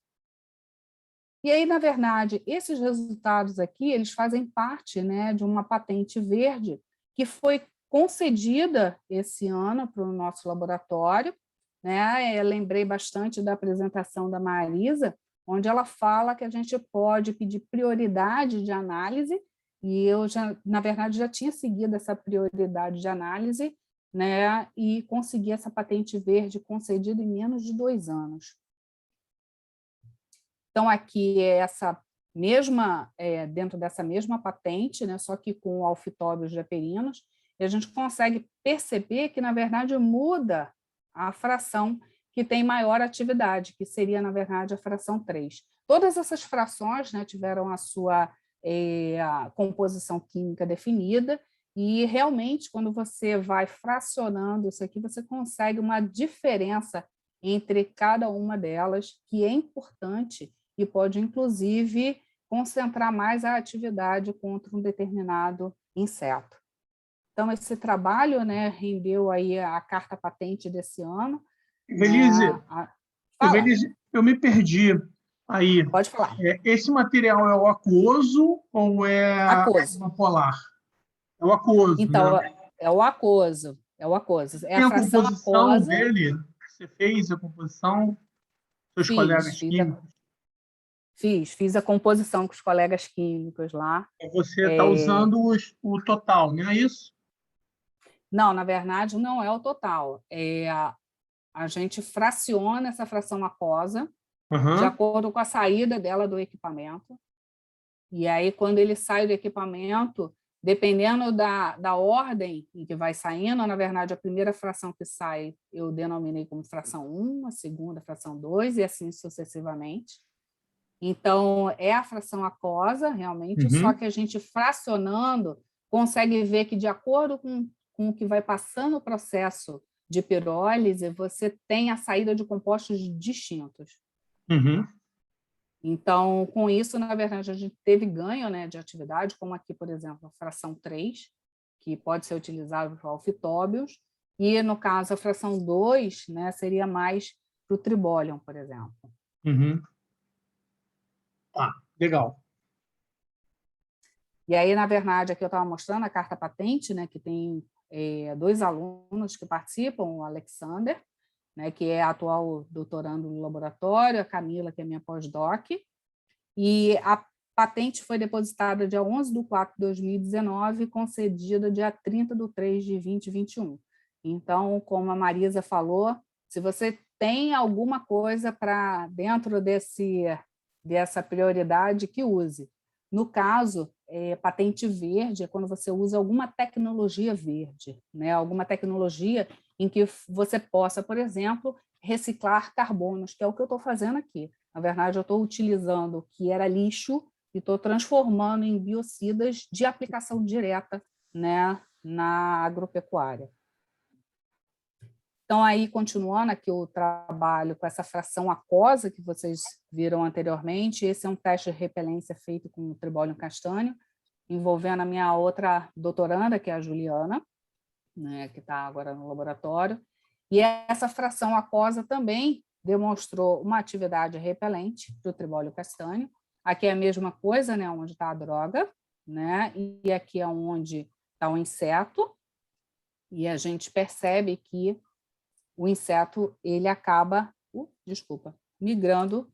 E aí, na verdade, esses resultados aqui, eles fazem parte, né, de uma patente verde que foi concedida esse ano para o nosso laboratório, né? Eu lembrei bastante da apresentação da Marisa, onde ela fala que a gente pode pedir prioridade de análise, e eu já, na verdade, já tinha seguido essa prioridade de análise, né, e consegui essa patente verde concedida em menos de 2 anos. Então, aqui é essa mesma, dentro dessa mesma patente, né, só que com o Alfitóbios japerinos, e a gente consegue perceber que, na verdade, muda a fração que tem maior atividade, que seria, na verdade, a fração 3. Todas essas frações, né, tiveram a sua a composição química definida, e realmente, quando você vai fracionando isso aqui, você consegue uma diferença entre cada uma delas, que é importante e pode, inclusive, concentrar mais a atividade contra um determinado inseto. Então, esse trabalho, né, rendeu aí a carta patente desse ano. Evelise, Fala. Evelise, eu me perdi aí. Pode falar. Esse material é o aquoso ou é Aquoso. uma polar? É o aquoso, Então, né? é o aquoso. É o aquoso. É Tem a a fração composição aquosa. dele? Você fez a composição? Seus colegas químicos? Fiz a composição com os colegas químicos lá. Você está usando o total, não é isso? Não, na verdade, não é o total. A gente fraciona essa fração aquosa de acordo com a saída dela do equipamento. E aí, quando ele sai do equipamento, dependendo da ordem em que vai saindo, na verdade, a primeira fração que sai eu denominei como fração 1, a segunda fração 2, e assim sucessivamente. Então, é a fração aquosa, realmente, só que a gente fracionando consegue ver que, de acordo com o que vai passando o processo de pirólise, você tem a saída de compostos distintos. Então, com isso, na verdade, a gente teve ganho, né, de atividade, como aqui, por exemplo, a fração 3, que pode ser utilizada para alfitóbios, e, no caso, a fração 2, né, seria mais para o tribólium, por exemplo. Legal. E aí, na verdade, aqui eu estava mostrando a carta patente, né, que tem 2 alunos que participam, o Alexander, né, que é atual doutorando no laboratório, a Camila, que é minha pós-doc, e a patente foi depositada dia 11/4/2019 e concedida dia 30/3/2021. Então, como a Marisa falou, se você tem alguma coisa para dentro dessa prioridade, que use. No caso, patente verde é quando você usa alguma tecnologia verde, né? Alguma tecnologia em que você possa, por exemplo, reciclar carbonos, que é o que eu estou fazendo aqui. Na verdade, eu estou utilizando o que era lixo e estou transformando em biocidas de aplicação direta, né, na agropecuária. Então, aí, continuando aqui o trabalho com essa fração aquosa que vocês viram anteriormente, esse é um teste de repelência feito com o tribólium castanho, envolvendo a minha outra doutoranda, que é a Juliana, né, que está agora no laboratório, e essa fração aquosa também demonstrou uma atividade repelente para o tribólium castanho. Aqui é a mesma coisa, né, onde está a droga, né, e aqui é onde está o inseto, e a gente percebe que o inseto ele acaba, migrando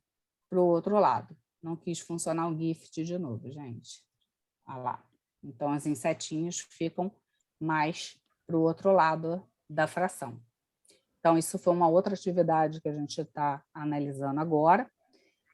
para o outro lado. Não quis funcionar o gift de novo, gente. Olha lá. Então, os insetinhos ficam mais para o outro lado da fração. Então, isso foi uma outra atividade que a gente está analisando agora.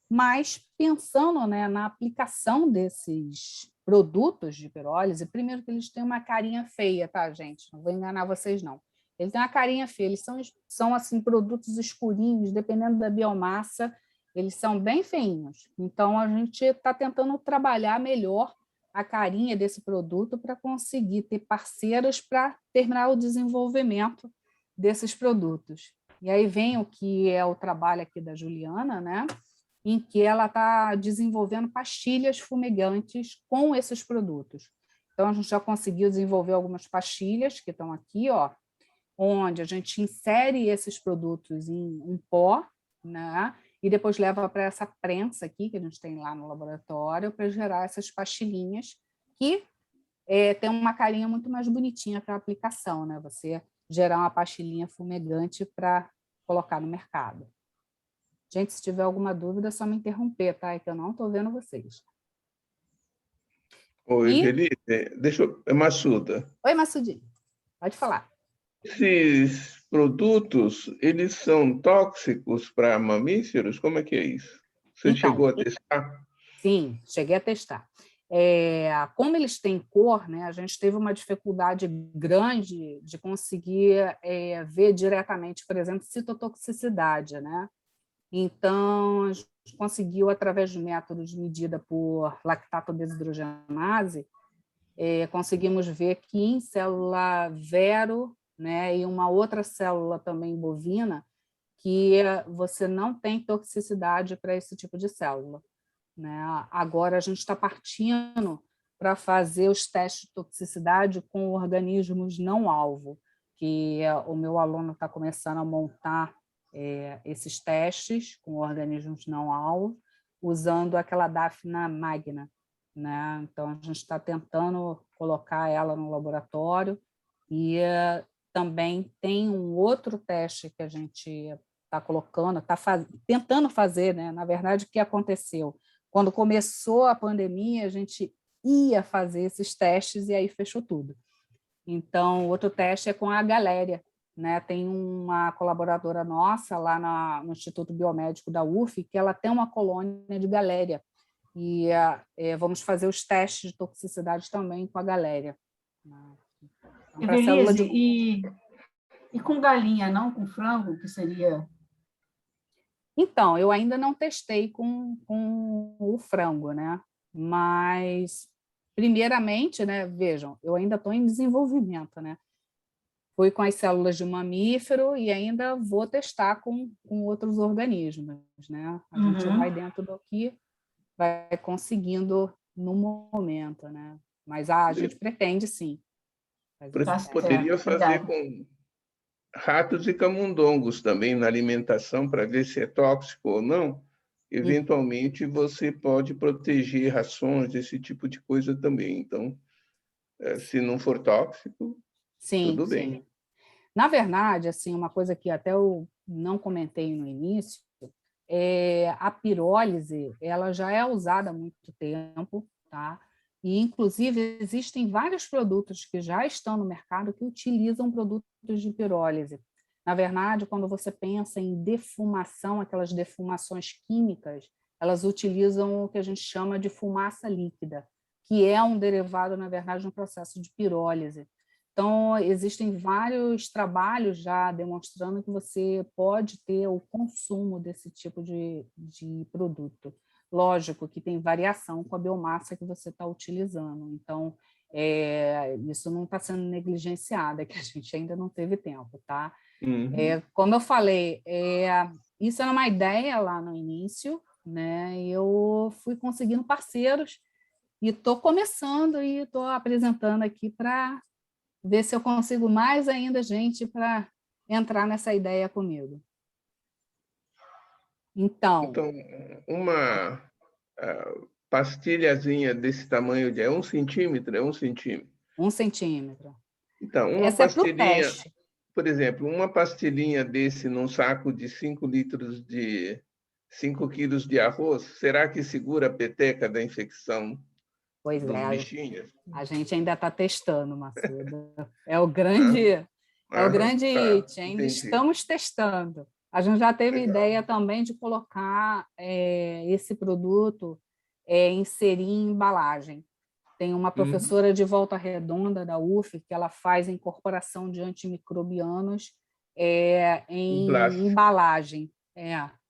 Mas, pensando, né, na aplicação desses produtos de pirólise, primeiro que eles têm uma carinha feia, tá, gente? Não vou enganar vocês, não. Eles têm uma carinha feia, eles são assim, produtos escurinhos, dependendo da biomassa, eles são bem feinhos. Então, a gente está tentando trabalhar melhor a carinha desse produto para conseguir ter parceiros para terminar o desenvolvimento desses produtos. E aí vem o que é o trabalho aqui da Juliana, né? Em que ela está desenvolvendo pastilhas fumegantes com esses produtos. Então, a gente já conseguiu desenvolver algumas pastilhas que estão aqui, ó, onde a gente insere esses produtos em um pó, né? e depois leva para essa prensa aqui, que a gente tem lá no laboratório, para gerar essas pastilhinhas, que tem uma carinha muito mais bonitinha para a aplicação, né? Você gerar uma pastilhinha fumegante para colocar no mercado. Gente, se tiver alguma dúvida, é só me interromper, tá? É que eu não estou vendo vocês. Oi, Felipe, Massuda. Oi, Massudinho. Pode falar. Esses produtos, eles são tóxicos para mamíferos? Como é que é isso? Você Então, chegou a testar? Sim, cheguei a testar. Como eles têm cor, né, a gente teve uma dificuldade grande de conseguir ver diretamente, por exemplo, citotoxicidade, né? Então, a gente conseguiu, através de métodos de medida por lactato desidrogenase, conseguimos ver que em célula vero, né, e uma outra célula também bovina, que você não tem toxicidade para esse tipo de célula, né? Agora, a gente está partindo para fazer os testes de toxicidade com organismos não-alvo, que o meu aluno está começando a montar esses testes com organismos não-alvo, usando aquela Daphna magna, né? Então, a gente está tentando colocar ela no laboratório e também tem um outro teste que a gente está colocando, tentando fazer, né? Na verdade, o que aconteceu? Quando começou a pandemia, a gente ia fazer esses testes e aí fechou tudo. Então, outro teste é com a galéria, né? Tem uma colaboradora nossa lá no Instituto Biomédico da UF, que ela tem uma colônia de galéria, e vamos fazer os testes de toxicidade também com a galéria. Então, Evelise, e com galinha, não com frango, que seria... Então, eu ainda não testei com o frango, né? Mas, primeiramente, né, vejam, eu ainda estou em desenvolvimento, né? Fui com as células de mamífero e ainda vou testar com outros organismos, né? A gente vai dentro do que vai conseguindo no momento, né? Mas a gente pretende, sim. Poderia fazer com ratos e camundongos também na alimentação para ver se é tóxico ou não. Eventualmente, você pode proteger rações, esse tipo de coisa também. Então, se não for tóxico, tudo bem. Sim. Na verdade, assim, uma coisa que até eu não comentei no início, a pirólise, ela já é usada há muito tempo, tá? E, inclusive, existem vários produtos que já estão no mercado que utilizam produtos de pirólise. Na verdade, quando você pensa em defumação, aquelas defumações químicas, elas utilizam o que a gente chama de fumaça líquida, que é um derivado, na verdade, de um processo de pirólise. Então, existem vários trabalhos já demonstrando que você pode ter o consumo desse tipo de produto. Lógico que tem variação com a biomassa que você está utilizando. Então, isso não está sendo negligenciado, é que a gente ainda não teve tempo, tá? Como eu falei, isso era uma ideia lá no início, né? Eu fui conseguindo parceiros e estou começando e estou apresentando aqui para ver se eu consigo mais ainda gente para entrar nessa ideia comigo. Então uma pastilhazinha desse tamanho, é 1 centímetro? É 1 centímetro. 1 centímetro. Então, uma Essa pastilhinha, é para o teste. por exemplo, uma pastilhinha desse num saco de 5 quilos de arroz, será que segura a peteca da infecção dos bichinhos? A gente ainda está testando, Massuda. É o grande hit, ainda entendi. Estamos testando. A gente já teve Legal. ideia também de colocar esse produto, inserir em embalagem. Tem uma professora de Volta Redonda, da UF, que ela faz incorporação de antimicrobianos em embalagem.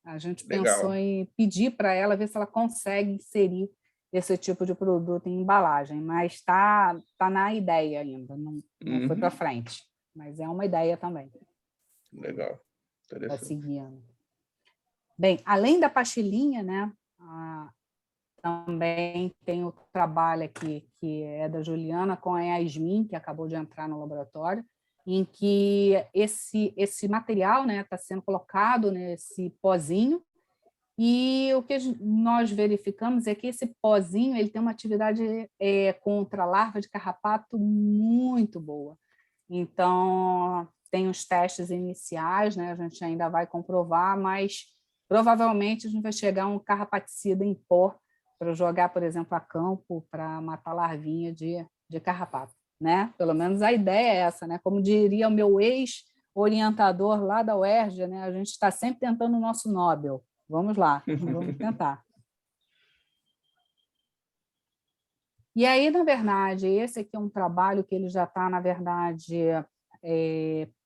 A gente pensou em pedir para ela, ver se ela consegue inserir esse tipo de produto em embalagem, mas está na ideia ainda, não foi para frente, mas é uma ideia também. Legal, interessante. Está seguindo. Bem, além da pastilhinha, né, também tem o trabalho aqui, que é da Juliana, com a Yasmin, que acabou de entrar no laboratório, em que esse material está, né, sendo colocado nesse pozinho, E o que nós verificamos é que esse pozinho ele tem uma atividade contra a larva de carrapato muito boa. Então, tem os testes iniciais, né? A gente ainda vai comprovar, mas provavelmente a gente vai chegar a um carrapaticida em pó para jogar, por exemplo, a campo para matar larvinha de carrapato, né? Pelo menos a ideia é essa, né? Como diria o meu ex-orientador lá da UERJ, né? A gente está sempre tentando o nosso Nobel. Vamos lá, vamos tentar. E aí, na verdade, esse aqui é um trabalho que ele já está, na verdade,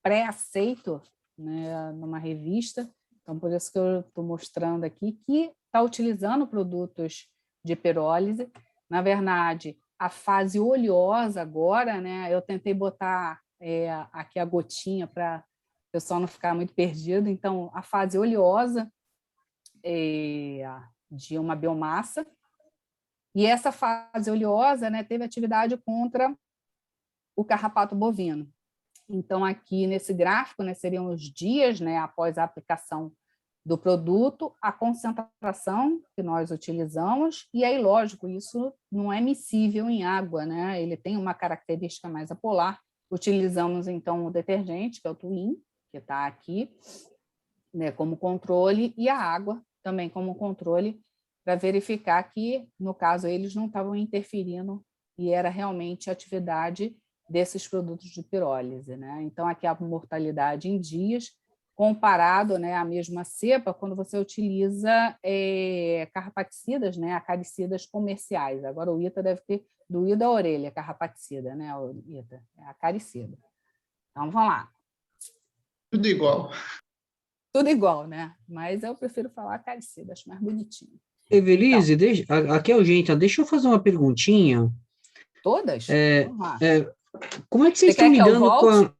pré-aceito, né, numa revista. Então, por isso que eu estou mostrando aqui, que está utilizando produtos de pirólise. Na verdade, a fase oleosa agora, né, eu tentei botar aqui a gotinha para o pessoal não ficar muito perdido. Então, a fase oleosa de uma biomassa, e essa fase oleosa, né, teve atividade contra o carrapato bovino. Então, aqui nesse gráfico, né, seriam os dias, né, após a aplicação do produto, a concentração que nós utilizamos, e aí, lógico, isso não é miscível em água, né, ele tem uma característica mais apolar. Utilizamos, então, o detergente, que é o Tulin, que está aqui, né, como controle, e a água também como controle, para verificar que, no caso, eles não estavam interferindo e era realmente a atividade desses produtos de pirólise, né? Então, aqui a mortalidade em dias, comparado, né, à mesma cepa, quando você utiliza carrapaticidas, né, acaricidas comerciais. Agora, o ITA deve ter doído a orelha, carrapaticida, né, o ITA, é acaricida. Então, vamos lá. Tudo igual. Tudo igual, né? Mas eu prefiro falar acaricida, acho mais bonitinho. Evelise, aqui é o Genta, deixa eu fazer uma perguntinha. Todas? Vamos lá. Como é que vocês estão lidando com a...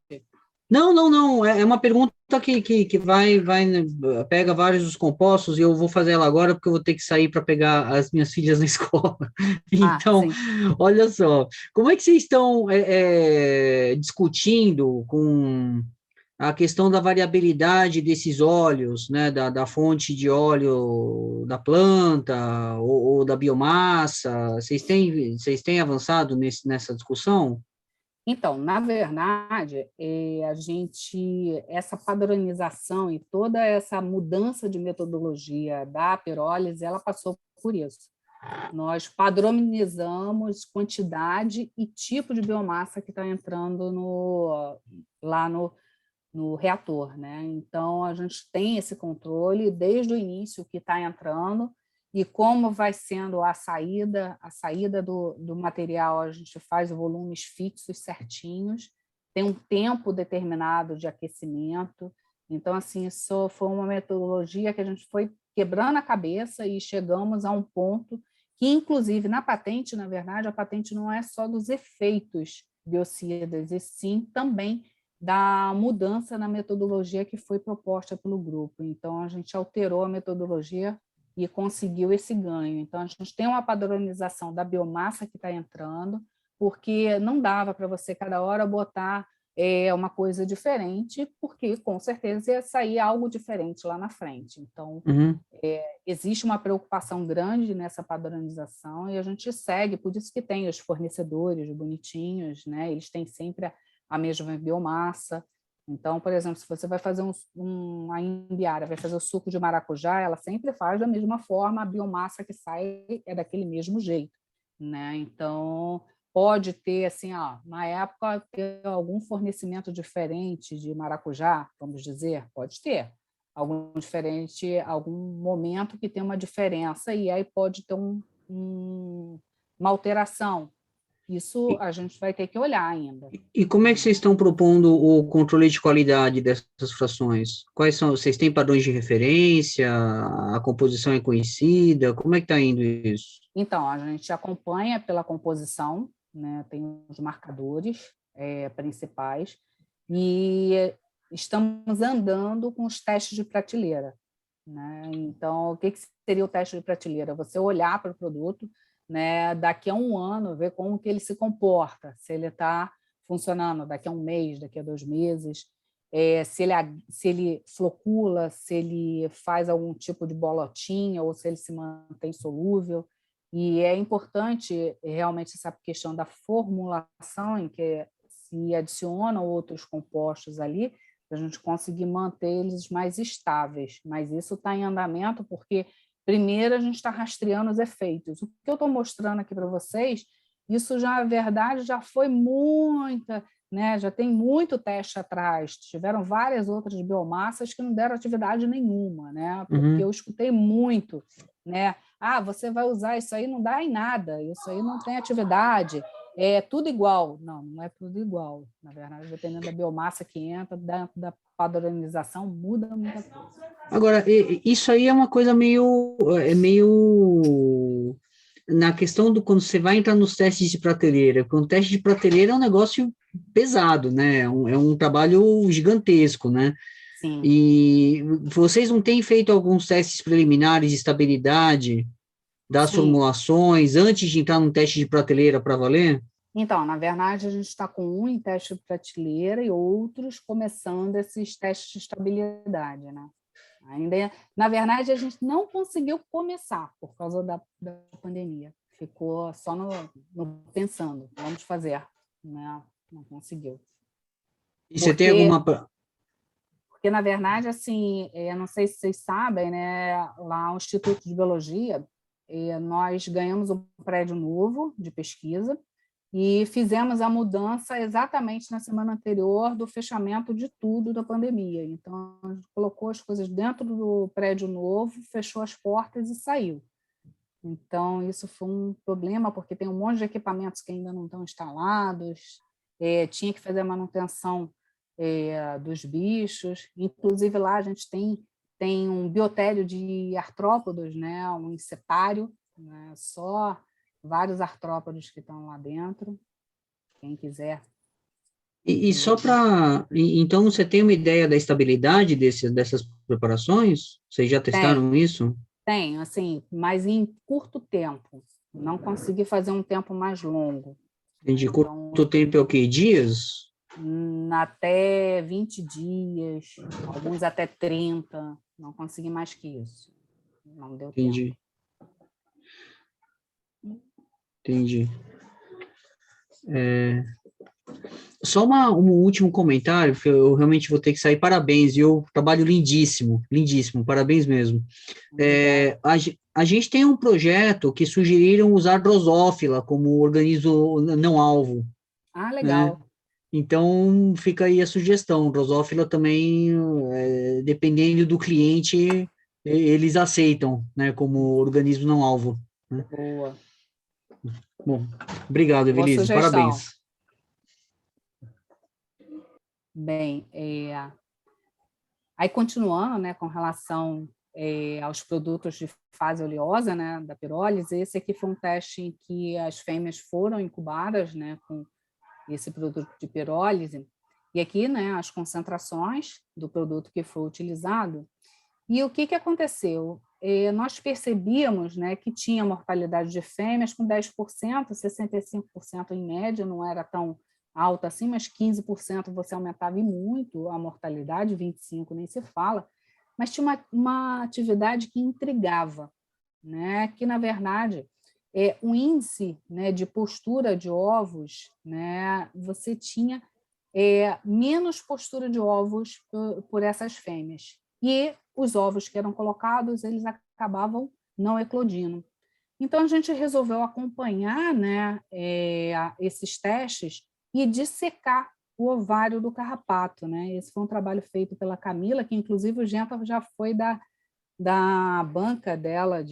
Não. É uma pergunta que vai, pega vários dos compostos e eu vou fazer ela agora porque eu vou ter que sair para pegar as minhas filhas na escola. Então, olha só, como é que vocês estão discutindo com a questão da variabilidade desses óleos, né, da fonte de óleo da planta ou da biomassa? Vocês têm avançado nessa discussão? Então, na verdade, essa padronização e toda essa mudança de metodologia da pirólise, ela passou por isso. Nós padronizamos quantidade e tipo de biomassa que está entrando lá no reator, né? Então, a gente tem esse controle desde o início que está entrando e como vai sendo a saída do material, a gente faz volumes fixos certinhos, tem um tempo determinado de aquecimento. Então, assim, isso foi uma metodologia que a gente foi quebrando a cabeça e chegamos a um ponto que, inclusive, na patente, na verdade, a patente não é só dos efeitos biocidas, e sim também da mudança na metodologia que foi proposta pelo grupo. Então, a gente alterou a metodologia e conseguiu esse ganho. Então, a gente tem uma padronização da biomassa que está entrando, porque não dava para você, cada hora, botar uma coisa diferente, porque, com certeza, ia sair algo diferente lá na frente. Então, existe uma preocupação grande nessa padronização e a gente segue, por isso que tem os fornecedores bonitinhos, né? Eles têm sempre a mesma biomassa. Então, por exemplo, se você vai fazer uma imbiara, vai fazer o suco de maracujá, ela sempre faz da mesma forma, a biomassa que sai é daquele mesmo jeito, né? Então, pode ter, assim, na época, ter algum fornecimento diferente de maracujá, vamos dizer, pode ter algum diferente, algum momento que tem uma diferença, e aí pode ter uma alteração. Isso a gente vai ter que olhar ainda. E como é que vocês estão propondo o controle de qualidade dessas frações? Quais são? Vocês têm padrões de referência? A composição é conhecida? Como é que está indo isso? Então, a gente acompanha pela composição, né? Tem os marcadores principais, e estamos andando com os testes de prateleira, né? Então, o que seria o teste de prateleira? Você olhar para o produto, né, daqui a um ano, ver como que ele se comporta, se ele está funcionando daqui a um mês, daqui a 2 meses. se ele flocula, se ele faz algum tipo de bolotinha ou se ele se mantém solúvel. E é importante realmente essa questão da formulação, em que se adicionam outros compostos ali, para a gente conseguir manter eles mais estáveis. Mas isso está em andamento, porque primeiro a gente está rastreando os efeitos. O que eu estou mostrando aqui para vocês, isso já, na verdade, já foi muita, né? Já tem muito teste atrás. Tiveram várias outras biomassas que não deram atividade nenhuma, né? Porque eu escutei muito, né? Você vai usar isso aí, não dá em nada, isso aí não tem atividade, é tudo igual. Não, não é tudo igual. Na verdade, dependendo da biomassa que entra, da padronização, muda muita coisa. Agora, isso aí é uma coisa meio na questão do quando você vai entrar nos testes de prateleira, porque um teste de prateleira é um negócio pesado, né? É um trabalho gigantesco, né? Sim. E vocês não têm feito alguns testes preliminares de estabilidade das formulações antes de entrar num teste de prateleira para valer? Então, na verdade, a gente está com um em teste de prateleira e outros começando esses testes de estabilidade, né? Ainda, na verdade, a gente não conseguiu começar por causa da pandemia. Ficou só no pensando, vamos fazer, né? Não conseguiu. E você tem alguma... Porque, na verdade, assim, não sei se vocês sabem, né? Lá no Instituto de Biologia, nós ganhamos um prédio novo de pesquisa e fizemos a mudança exatamente na semana anterior do fechamento de tudo da pandemia. Então, a gente colocou as coisas dentro do prédio novo, fechou as portas e saiu. Então, isso foi um problema, porque tem um monte de equipamentos que ainda não estão instalados, tinha que fazer a manutenção dos bichos. Inclusive, lá a gente tem um biotério de artrópodos, né, um insetário, né, só vários artrópodos que estão lá dentro, quem quiser. E só para... Então, você tem uma ideia da estabilidade dessas preparações? Vocês já testaram isso? Tenho, assim, mas em curto tempo. Não consegui fazer um tempo mais longo. De curto tempo é o quê? Dias? Até 20 dias, alguns até 30. Não consegui mais que isso. Não deu tempo. Entendi. Só um último comentário, porque eu realmente vou ter que sair. Parabéns, viu? Trabalho lindíssimo, lindíssimo, parabéns mesmo. A gente tem um projeto que sugeriram usar drosófila como organismo não-alvo. Legal. Né? Então, fica aí a sugestão. Drosófila também, dependendo do cliente, eles aceitam, né, como organismo não-alvo. Né? Boa. Bom, obrigado, Evelise, parabéns. Bem, aí continuando, né, com relação aos produtos de fase oleosa, né, da pirólise, esse aqui foi um teste em que as fêmeas foram incubadas, né, com esse produto de pirólise, e aqui, né, as concentrações do produto que foi utilizado. E o que aconteceu? Nós percebíamos, né, que tinha mortalidade de fêmeas com 10%, 65% em média, não era tão alta assim, mas 15% você aumentava e muito a mortalidade, 25% nem se fala, mas tinha uma atividade que intrigava, né, que, na verdade, o índice, né, de postura de ovos, né, você tinha menos postura de ovos por essas fêmeas. E os ovos que eram colocados, eles acabavam não eclodindo. Então, a gente resolveu acompanhar, né, esses testes e dissecar o ovário do carrapato. Né? Esse foi um trabalho feito pela Camila, que, inclusive, o Genta já foi da banca dela,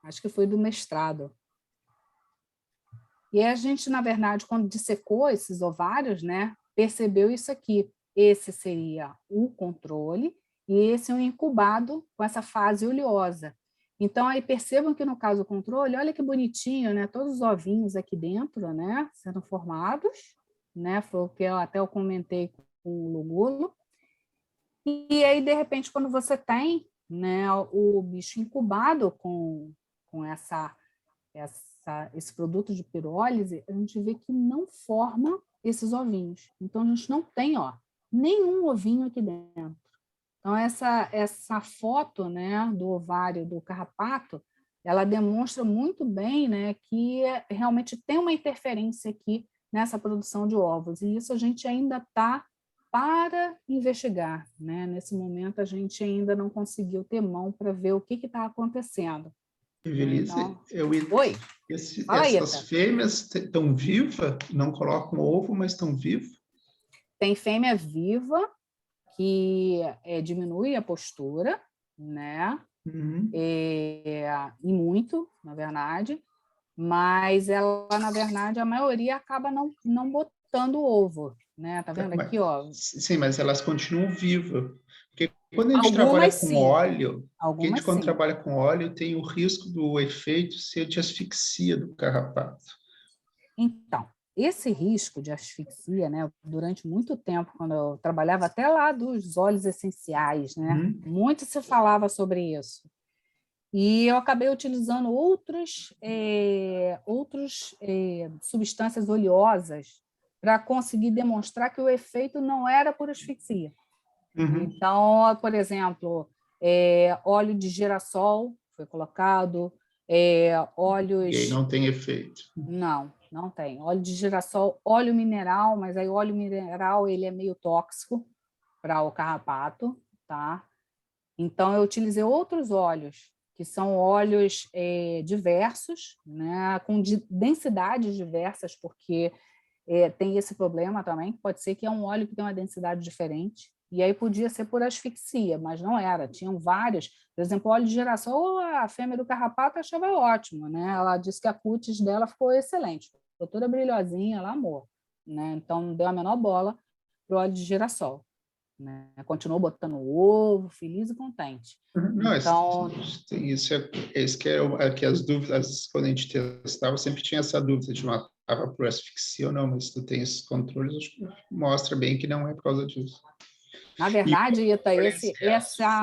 acho que foi do mestrado. E a gente, na verdade, quando dissecou esses ovários, né, percebeu isso aqui. Esse seria o controle e esse é um incubado com essa fase oleosa. Então, aí percebam que no caso do controle, olha que bonitinho, né? Todos os ovinhos aqui dentro, né, sendo formados, né? Foi o que eu comentei com o Lugulo. E aí, de repente, quando você tem, né, o bicho incubado com esse produto de pirólise, a gente vê que não forma esses ovinhos. Então, a gente não tem, nenhum ovinho aqui dentro. Então, essa foto, né, do ovário do carrapato, ela demonstra muito bem, né, que realmente tem uma interferência aqui nessa produção de ovos, e isso a gente ainda está para investigar, né? Nesse momento, a gente ainda não conseguiu ter mão para ver o que está acontecendo. Evelise, Então, Oi. Fala aí, Essas fêmeas estão vivas? Não colocam ovo, mas estão vivas? Tem fêmea viva, que diminui a postura, né? Uhum. E muito, na verdade, mas ela, na verdade, a maioria acaba não botando ovo, né? Tá vendo aqui, ó? Sim, mas elas continuam vivas. Porque quando a gente Algumas trabalha com sim. óleo, Algumas quando sim. trabalha com óleo, tem o risco do efeito ser de asfixia do carrapato. Então, esse risco de asfixia, né, durante muito tempo, quando eu trabalhava até lá dos óleos essenciais, né, muito se falava sobre isso. E eu acabei utilizando outras substâncias oleosas para conseguir demonstrar que o efeito não era por asfixia. Então, por exemplo, óleo de girassol foi colocado, óleos... E aí não tem efeito. Não tem. Óleo de girassol, óleo mineral, mas aí o óleo mineral ele é meio tóxico para o carrapato, tá? Então, eu utilizei outros óleos, que são óleos diversos, né, com densidades diversas, porque tem esse problema também, pode ser que é um óleo que tem uma densidade diferente, e aí podia ser por asfixia, mas não era, tinham vários. Por exemplo, óleo de girassol, a fêmea do carrapato achava ótimo, né? Ela disse que a cutis dela ficou excelente, ficou toda brilhosinha, ela amou, né? Então, não deu a menor bola para o óleo de girassol. Né? Continuou botando ovo, feliz e contente. Não, Então, isso que é que as dúvidas, quando a gente testava, sempre tinha essa dúvida de matava por asfixia ou não, mas tu tem esses controles, acho que mostra bem que não é por causa disso. na verdade, Ita, essa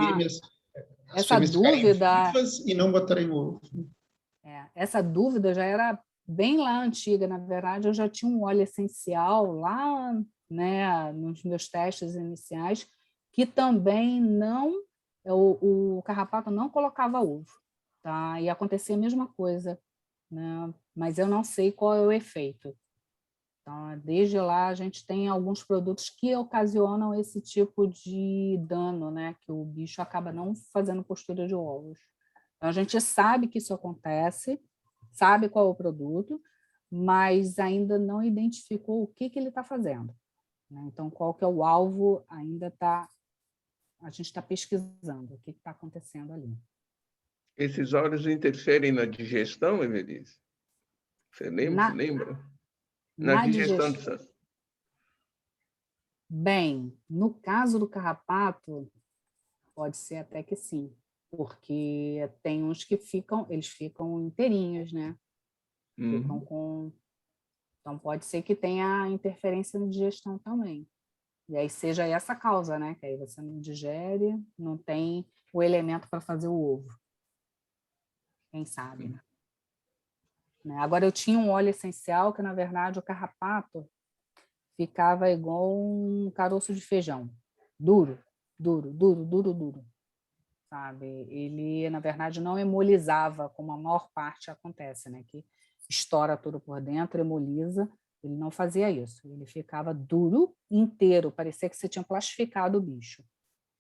dúvida... vivas e não botarem ovo. Essa dúvida já era bem lá antiga, na verdade, eu já tinha um óleo essencial lá, né, nos meus testes iniciais, que também o carrapato não colocava ovo, tá? E acontecia a mesma coisa, né? Mas eu não sei qual é o efeito. Então, desde lá, a gente tem alguns produtos que ocasionam esse tipo de dano, né? Que o bicho acaba não fazendo postura de ovos. Então, a gente sabe que isso acontece, sabe qual é o produto, mas ainda não identificou o que ele está fazendo, né? Então, qual que é o alvo, a gente está pesquisando o que está acontecendo ali. Esses óleos interferem na digestão, Evelise? Você lembra? Na digestão do sangue. Bem, no caso do carrapato, pode ser até que sim, porque tem uns que eles ficam inteirinhos, né? Ficam com... Então, pode ser que tenha interferência na digestão também. E aí seja essa a causa, né? Que aí você não digere, não tem o elemento para fazer o ovo. Quem sabe, né? Agora, eu tinha um óleo essencial que, na verdade, o carrapato ficava igual um caroço de feijão. Duro, duro, duro, duro, duro. Sabe? Ele, na verdade, não hemolizava, como a maior parte acontece, né? Que estoura tudo por dentro, hemoliza. Ele não fazia isso. Ele ficava duro inteiro, parecia que você tinha plastificado o bicho.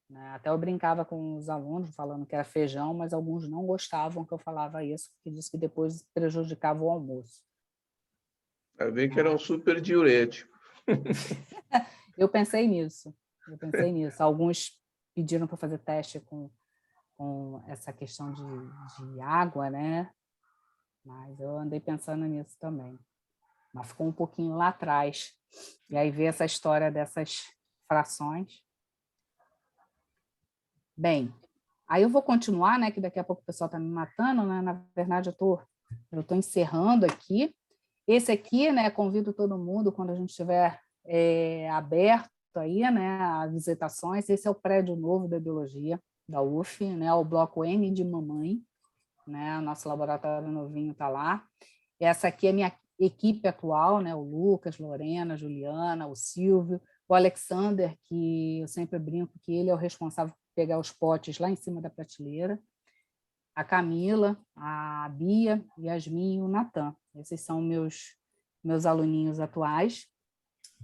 Né? Até eu brincava com os alunos, falando que era feijão, mas alguns não gostavam que eu falava isso, porque disse que depois prejudicava o almoço. Vai ver que era um super diurético. Eu pensei nisso. Alguns pediram para fazer teste com essa questão de água, né? Mas eu andei pensando nisso também. Mas ficou um pouquinho lá atrás. E aí ver essa história dessas frações. Bem, aí eu vou continuar, né? Que daqui a pouco o pessoal está me matando, né? Na verdade, eu tô encerrando aqui. Esse aqui, né? Convido todo mundo, quando a gente estiver aberto aí, né? A visitações. Esse é o prédio novo da biologia da UF, né? O bloco N de mamãe, né? O nosso laboratório novinho está lá. Essa aqui é a minha equipe atual, né? O Lucas, Lorena, Juliana, o Silvio, o Alexander, que eu sempre brinco que ele é o responsável por pegar os potes lá em cima da prateleira, a Camila, a Bia, Yasmin e o Natan. Esses são meus aluninhos atuais.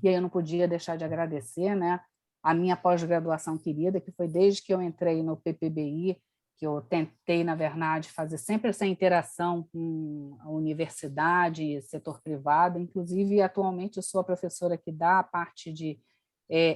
E aí eu não podia deixar de agradecer, né, a minha pós-graduação querida, que foi desde que eu entrei no PPBI, que eu tentei, na verdade, fazer sempre essa interação com a universidade e setor privado. Inclusive, atualmente, eu sou a professora que dá a parte de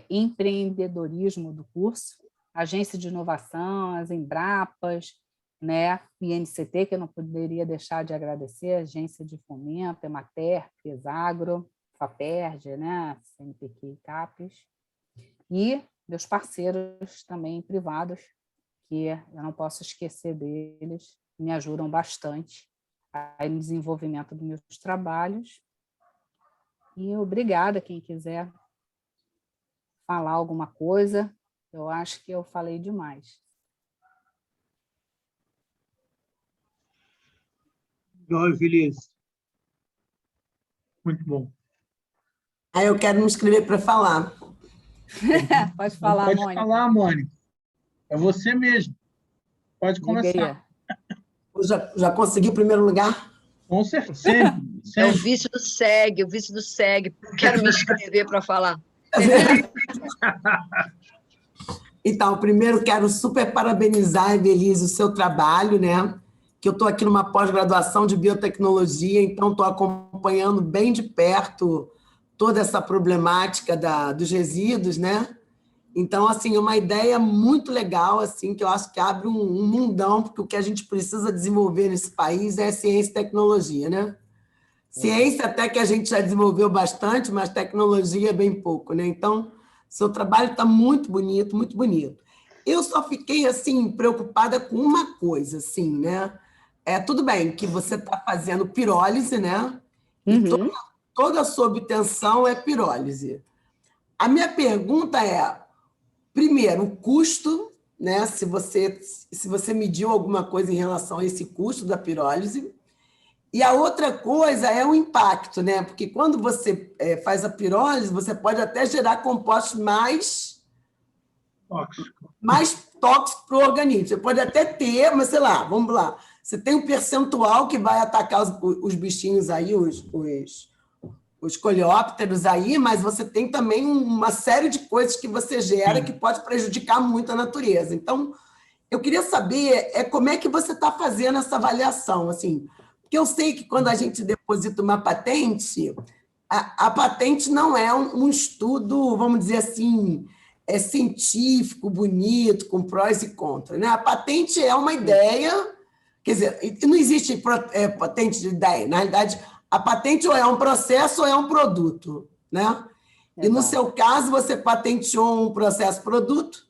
empreendedorismo do curso, agência de inovação, as Embrapas, né, INCT, que eu não poderia deixar de agradecer, agência de fomento, Emater, Pesagro, FAPERJ, né, CNPq e CAPES, e meus parceiros também privados, que eu não posso esquecer deles, me ajudam bastante no desenvolvimento dos meus trabalhos. E obrigada quem quiser falar alguma coisa, eu acho que eu falei demais. João Feliz. Muito bom. Aí eu quero me inscrever para falar. Pode falar, Pode Mônica. falar, Mônica. É você mesmo. Pode começar. Eu já consegui o primeiro lugar? Com certeza. Sempre. É o vício do segue, o vício do segue. Quero me inscrever para falar. Então, primeiro quero super parabenizar, Evelise, o seu trabalho, né? Que eu estou aqui numa pós-graduação de biotecnologia, então estou acompanhando bem de perto toda essa problemática dos resíduos, né? Então, assim, é uma ideia muito legal, assim, que eu acho que abre um mundão, porque o que a gente precisa desenvolver nesse país é ciência e tecnologia, né? Ciência até que a gente já desenvolveu bastante, mas tecnologia bem pouco, né? Então, seu trabalho está muito bonito, muito bonito. Eu só fiquei, assim, preocupada com uma coisa, assim, né? Tudo bem que você está fazendo pirólise, né? E toda a sua obtenção é pirólise. A minha pergunta é, primeiro, o custo, né? Se você mediu alguma coisa em relação a esse custo da pirólise. E a outra coisa é o impacto, né? Porque quando você faz a pirólise, você pode até gerar compostos mais tóxicos para o organismo. Você pode até ter, mas sei lá, vamos lá. Você tem um percentual que vai atacar os bichinhos aí, os coleópteros aí, mas você tem também uma série de coisas que você gera que pode prejudicar muito a natureza. Então, eu queria saber como é que você está fazendo essa avaliação, assim, porque eu sei que quando a gente deposita uma patente, a patente não é um estudo, vamos dizer assim, científico, bonito, com prós e contras, né? A patente é uma ideia, quer dizer, não existe patente de ideia, na realidade, a patente ou é um processo ou é um produto, né? Exato. E no seu caso, você patenteou um processo-produto?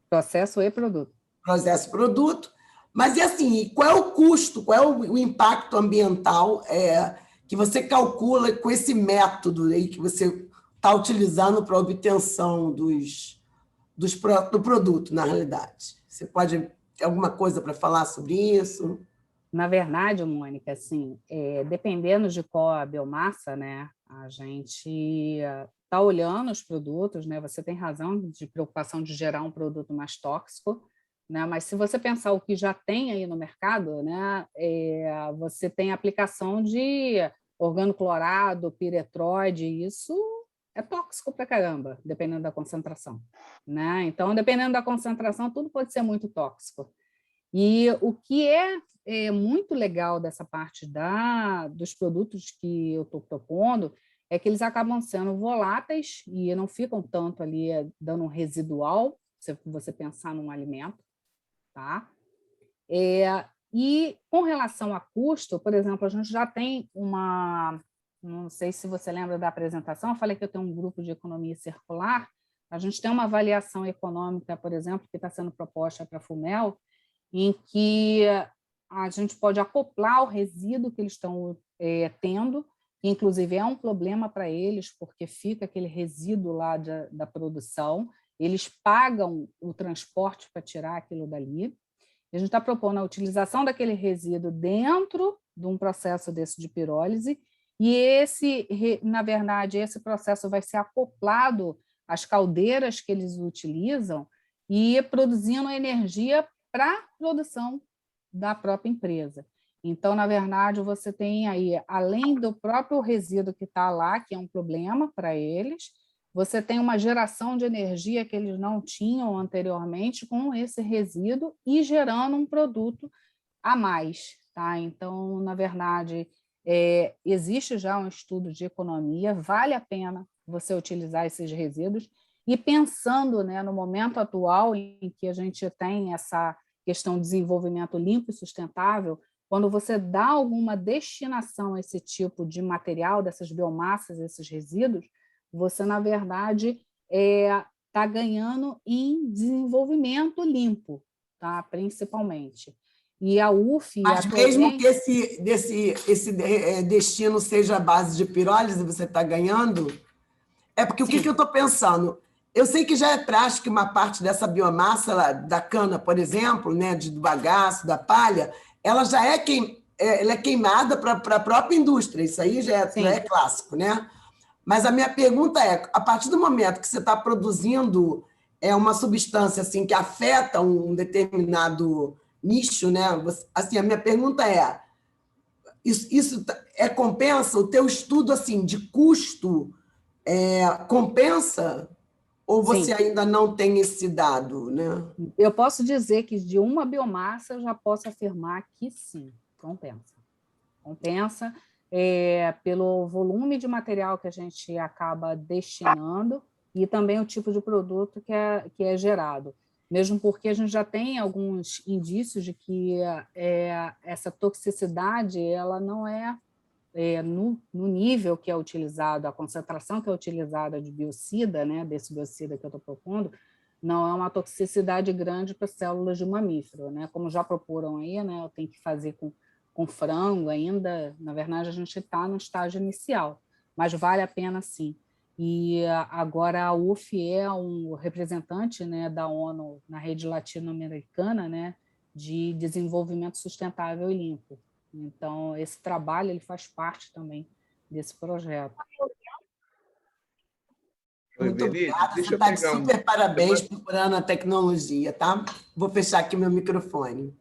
Processo e produto. Processo-produto. Mas, e assim, qual é o custo, qual é o impacto ambiental que você calcula com esse método aí que você está utilizando para a obtenção do produto, na realidade? Você pode ter alguma coisa para falar sobre isso? Na verdade, Mônica, assim, dependendo de qual a biomassa, né, a gente está olhando os produtos, né, você tem razão de preocupação de gerar um produto mais tóxico, né, mas se você pensar o que já tem aí no mercado, né, você tem aplicação de organoclorado, piretroide, isso é tóxico pra caramba, dependendo da concentração, né? Então, dependendo da concentração, tudo pode ser muito tóxico. E o que é muito legal dessa parte dos produtos que eu estou propondo é que eles acabam sendo voláteis e não ficam tanto ali dando um residual, se você pensar num alimento, tá? E com relação a custo, por exemplo, a gente já tem não sei se você lembra da apresentação, eu falei que eu tenho um grupo de economia circular, a gente tem uma avaliação econômica, por exemplo, que está sendo proposta para a FUMEL, em que a gente pode acoplar o resíduo que eles estão tendo, que inclusive é um problema para eles, porque fica aquele resíduo lá da produção, eles pagam o transporte para tirar aquilo dali. A gente está propondo a utilização daquele resíduo dentro de um processo desse de pirólise E na verdade, esse processo vai ser acoplado às caldeiras que eles utilizam e produzindo energia para a produção da própria empresa. Então, na verdade, você tem aí, além do próprio resíduo que está lá, que é um problema para eles, você tem uma geração de energia que eles não tinham anteriormente com esse resíduo e gerando um produto a mais. Tá? Então, na verdade, existe já um estudo de economia, vale a pena você utilizar esses resíduos, e pensando, né, no momento atual em que a gente tem essa questão de desenvolvimento limpo e sustentável, quando você dá alguma destinação a esse tipo de material, dessas biomassas, esses resíduos, você, na verdade, está ganhando em desenvolvimento limpo, tá? Principalmente. E a UF... Mas mesmo que esse destino seja a base de pirólise, você está ganhando? É porque o que eu estou pensando? Eu sei que já é prático uma parte dessa biomassa da cana, por exemplo, né, do bagaço, da palha, ela já ela é queimada para a própria indústria, isso aí já é clássico, né? Mas a minha pergunta é, a partir do momento que você está produzindo uma substância assim, que afeta um determinado nicho, né? Assim, a minha pergunta é, isso compensa? O teu estudo assim, de custo compensa? Ou você ainda não tem esse dado, né? Eu posso dizer que de uma biomassa eu já posso afirmar que sim, compensa. Compensa pelo volume de material que a gente acaba destinando e também o tipo de produto que é gerado. Mesmo porque a gente já tem alguns indícios de que essa toxicidade ela não é no nível que é utilizado, a concentração que é utilizada de biocida, né, desse biocida que eu estou propondo, não é uma toxicidade grande para células de mamífero, né? Como já proporam aí, né, eu tenho que fazer com frango ainda, na verdade a gente está no estágio inicial, mas vale a pena sim. E agora a UF é um representante, né, da ONU na rede latino-americana, né, de desenvolvimento sustentável e limpo. Então, esse trabalho ele faz parte também desse projeto. Muito obrigada. Você está de super parabéns procurando a tecnologia, tá? Vou fechar aqui meu microfone.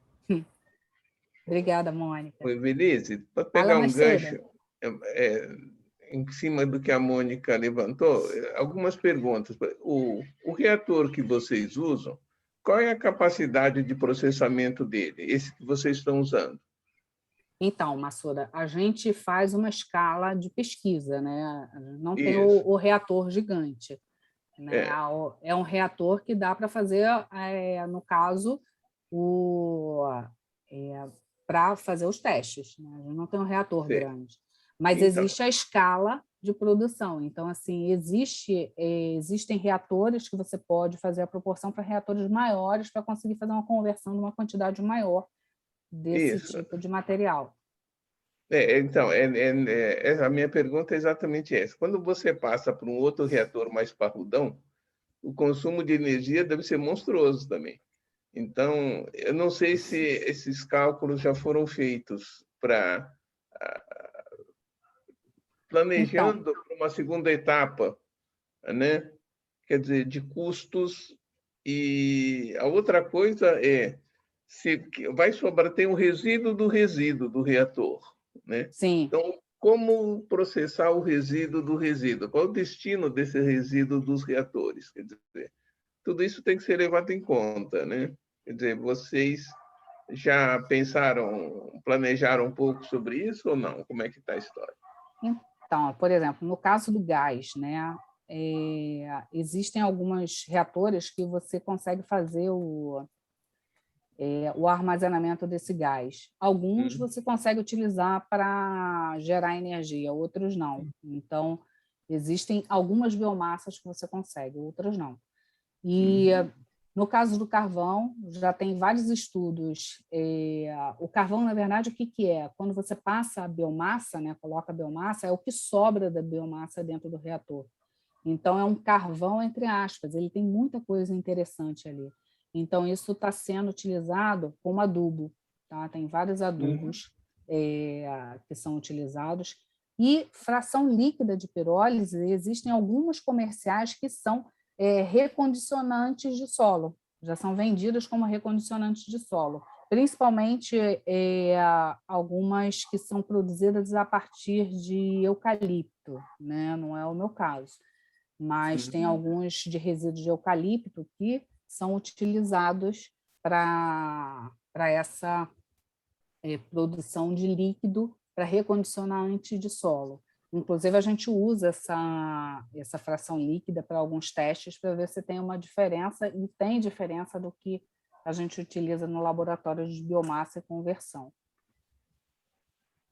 Obrigada, Mônica. Oi, Belize, para pegar um gancho em cima do que a Mônica levantou, algumas perguntas. O reator que vocês usam, qual é a capacidade de processamento dele, esse que vocês estão usando? Então, Massuda, a gente faz uma escala de pesquisa, né? Não tem o reator gigante. Né? É um reator que dá para fazer, no caso, para fazer os testes. Né? A gente não tem um reator grande. Mas existe a escala de produção. Então, assim, existem reatores que você pode fazer a proporção para reatores maiores para conseguir fazer uma conversão de uma quantidade maior desse tipo de material. Então, a minha pergunta é exatamente essa. Quando você passa para um outro reator mais parrudão, o consumo de energia deve ser monstruoso também. Então, eu não sei se esses cálculos já foram feitos para planejando uma segunda etapa, né? Quer dizer, de custos. E a outra coisa é se vai sobrar, tem um resíduo do reator, né? Sim. Então, como processar o resíduo do resíduo? Qual o destino desse resíduo dos reatores? Quer dizer, tudo isso tem que ser levado em conta, né? Quer dizer, vocês já pensaram, planejaram um pouco sobre isso ou não? Como é que está a história? Então, por exemplo, no caso do gás, né, existem alguns reatores que você consegue fazer o armazenamento desse gás. Alguns você consegue utilizar para gerar energia, outros não. Então, existem algumas biomassas que você consegue, outras não. E, no caso do carvão, já tem vários estudos. O carvão, na verdade, o que é? Quando você passa a biomassa, né, coloca a biomassa, é o que sobra da biomassa dentro do reator. Então, é um carvão, entre aspas, ele tem muita coisa interessante ali. Então, isso está sendo utilizado como adubo. Tá? Tem vários adubos que são utilizados E fração líquida de pirólise, existem algumas comerciais que são recondicionantes de solo, já são vendidas como recondicionantes de solo, principalmente algumas que são produzidas a partir de eucalipto, né? Não é o meu caso, mas tem alguns de resíduos de eucalipto que são utilizados para essa produção de líquido para recondicionante de solo. Inclusive, a gente usa essa fração líquida para alguns testes para ver se tem uma diferença, e tem diferença do que a gente utiliza no laboratório de biomassa e conversão.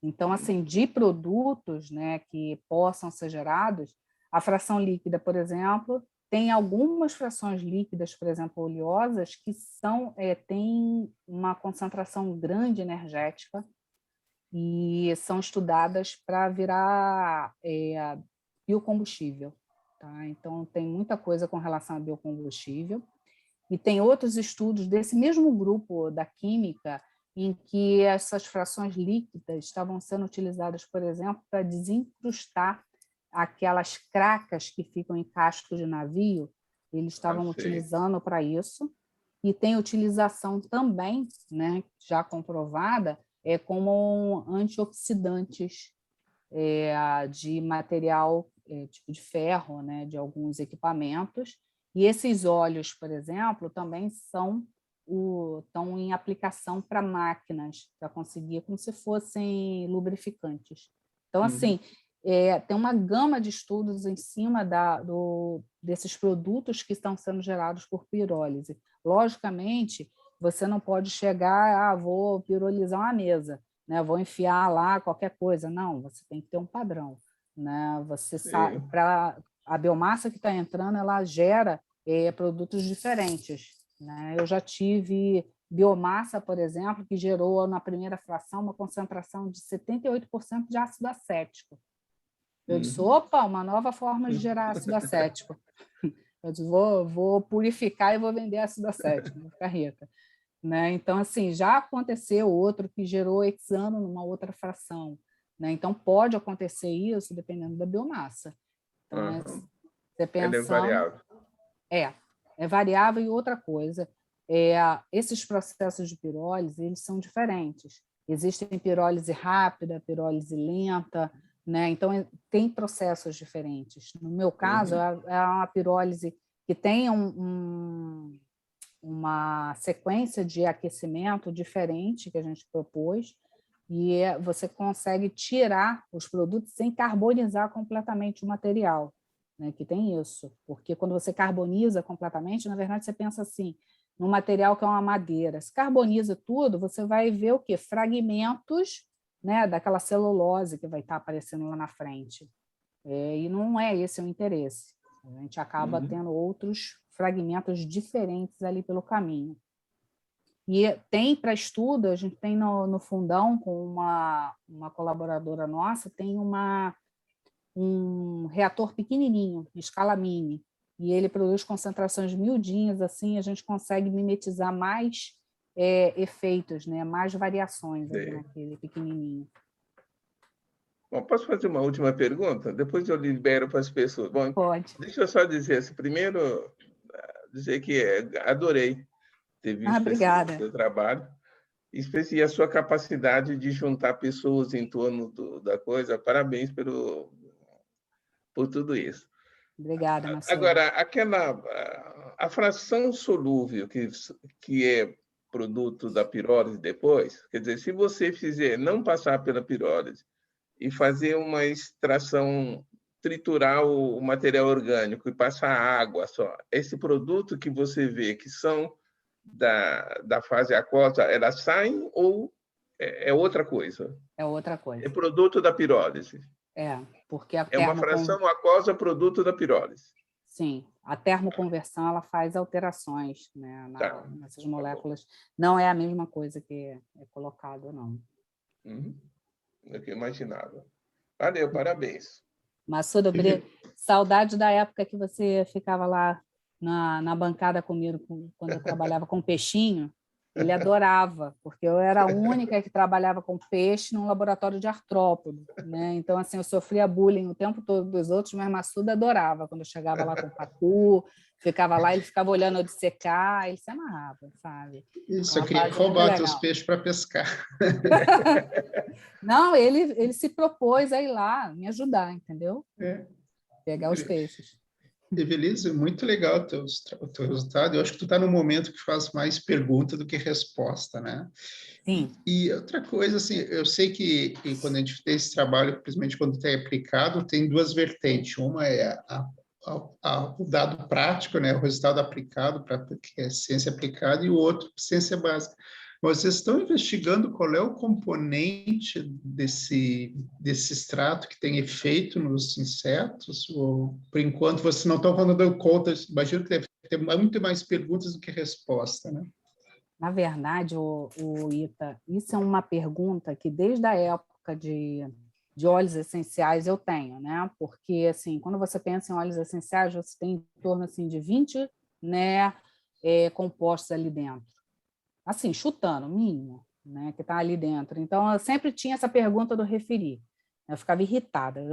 Então, assim, de produtos, né, que possam ser gerados, a fração líquida, por exemplo, tem algumas frações líquidas, por exemplo, oleosas, que têm uma concentração grande energética e são estudadas para virar biocombustível. Tá? Então, tem muita coisa com relação a biocombustível. E tem outros estudos desse mesmo grupo da química em que essas frações líquidas estavam sendo utilizadas, por exemplo, para desincrustar aquelas cracas que ficam em casco de navio, eles estavam utilizando para isso. E tem utilização também, né, já comprovada, como antioxidantes de material tipo de ferro, né, de alguns equipamentos. E esses óleos, por exemplo, também estão em aplicação para máquinas, para conseguir como se fossem lubrificantes. Então, assim, tem uma gama de estudos em cima desses produtos que estão sendo gerados por pirólise. Logicamente, você não pode chegar, vou pirolizar uma mesa, né? Vou enfiar lá qualquer coisa. Não, você tem que ter um padrão, né? Você sabe, para a biomassa que está entrando, ela gera produtos diferentes, né? Eu já tive biomassa, por exemplo, que gerou na primeira fração uma concentração de 78% de ácido acético. Eu disse, opa, uma nova forma de gerar ácido acético. Eu disse, vou purificar e vou vender ácido acético, vou ficar rica. Né? Então, assim, já aconteceu outro que gerou hexano numa outra fração. Né? Então, pode acontecer isso dependendo da biomassa. Então, você pensando, é variável. É variável. E outra coisa, esses processos de pirólise, eles são diferentes. Existem pirólise rápida, pirólise lenta, né? Então, tem processos diferentes. No meu caso, é uma pirólise que tem uma sequência de aquecimento diferente que a gente propôs, e você consegue tirar os produtos sem carbonizar completamente o material, né? Que tem isso, porque quando você carboniza completamente, na verdade, você pensa assim, no material que é uma madeira, se carboniza tudo, você vai ver o quê? Fragmentos, né, daquela celulose que vai estar aparecendo lá na frente. E não é esse o interesse. A gente acaba tendo outros fragmentos diferentes ali pelo caminho. E tem para estudo, a gente tem no fundão, com uma colaboradora nossa, tem um reator pequenininho, de escala mini, e ele produz concentrações miudinhas, assim, a gente consegue mimetizar mais efeitos, né? Mais variações ali naquele pequenininho. Bom, posso fazer uma última pergunta? Depois eu libero para as pessoas. Bom, pode. Deixa eu só dizer assim, primeiro, dizer que adorei ter visto esse seu trabalho e a sua capacidade de juntar pessoas em torno da coisa. Parabéns por tudo isso. Obrigada, Marcelo. Agora, a fração solúvel que é produto da pirólise depois, quer dizer, se você não passar pela pirólise e fazer uma extração, triturar o material orgânico e passar água só, esse produto que você vê que são da fase aquosa, elas saem ou é outra coisa? É outra coisa. É produto da pirólise. Porque a é uma fração aquosa produto da pirólise. Sim, a termoconversão ela faz alterações, né, nessas moléculas. Não é a mesma coisa que é colocado, não. É que eu imaginava. Valeu, parabéns. Massuda, saudade da época que você ficava lá na bancada comigo, quando eu trabalhava com peixinho, Ele adorava, porque eu era a única que trabalhava com peixe num laboratório de artrópode, né? Então, assim, eu sofria bullying o tempo todo dos outros, mas Massuda adorava. Quando eu chegava lá com o pacu, ficava lá, ele ficava olhando eu dissecar, ele se amarrava, sabe? Isso, eu queria roubar teus peixes para pescar. Não, ele se propôs a ir lá me ajudar, entendeu? É. Pegar os peixes. Evelise, muito legal o teu resultado. Eu acho que tu está no momento que faz mais pergunta do que resposta, né? Sim. E outra coisa, assim, eu sei que quando a gente tem esse trabalho, principalmente quando tem aplicado, tem duas vertentes. Uma é o dado prático, né? O resultado aplicado, que é ciência aplicada, e o outro, ciência básica. Vocês estão investigando qual é o componente desse extrato que tem efeito nos insetos? Ou, por enquanto, vocês não estão dando conta? Imagino que deve ter muito mais perguntas do que resposta, né? Na verdade, o Ita, isso é uma pergunta que desde a época de óleos essenciais eu tenho, né? Porque, assim, quando você pensa em óleos essenciais, você tem em torno assim, de 20, né, compostos ali dentro. Assim, chutando, mínimo, né, que está ali dentro. Então, eu sempre tinha essa pergunta do referi. Eu ficava irritada.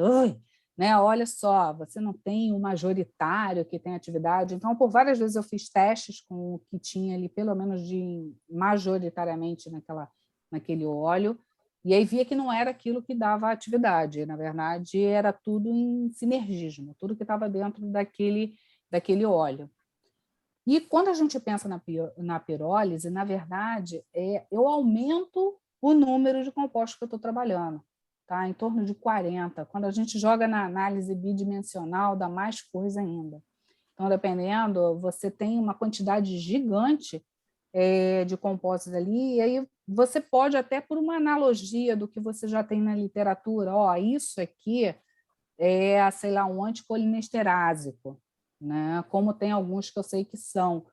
Né, olha só, você não tem o majoritário que tem atividade. Então, por várias vezes eu fiz testes com o que tinha ali, pelo menos de majoritariamente naquele óleo, e aí via que não era aquilo que dava atividade. Na verdade, era tudo em sinergismo, tudo que estava dentro daquele óleo. E quando a gente pensa na pirólise, na verdade, eu aumento o número de compostos que eu estou trabalhando, tá? Em torno de 40. Quando a gente joga na análise bidimensional, dá mais coisa ainda. Então, dependendo, você tem uma quantidade gigante de compostos ali, e aí você pode até, por uma analogia do que você já tem na literatura, isso aqui é, sei lá, um anticolinesterase, né? Como tem alguns que eu sei que são.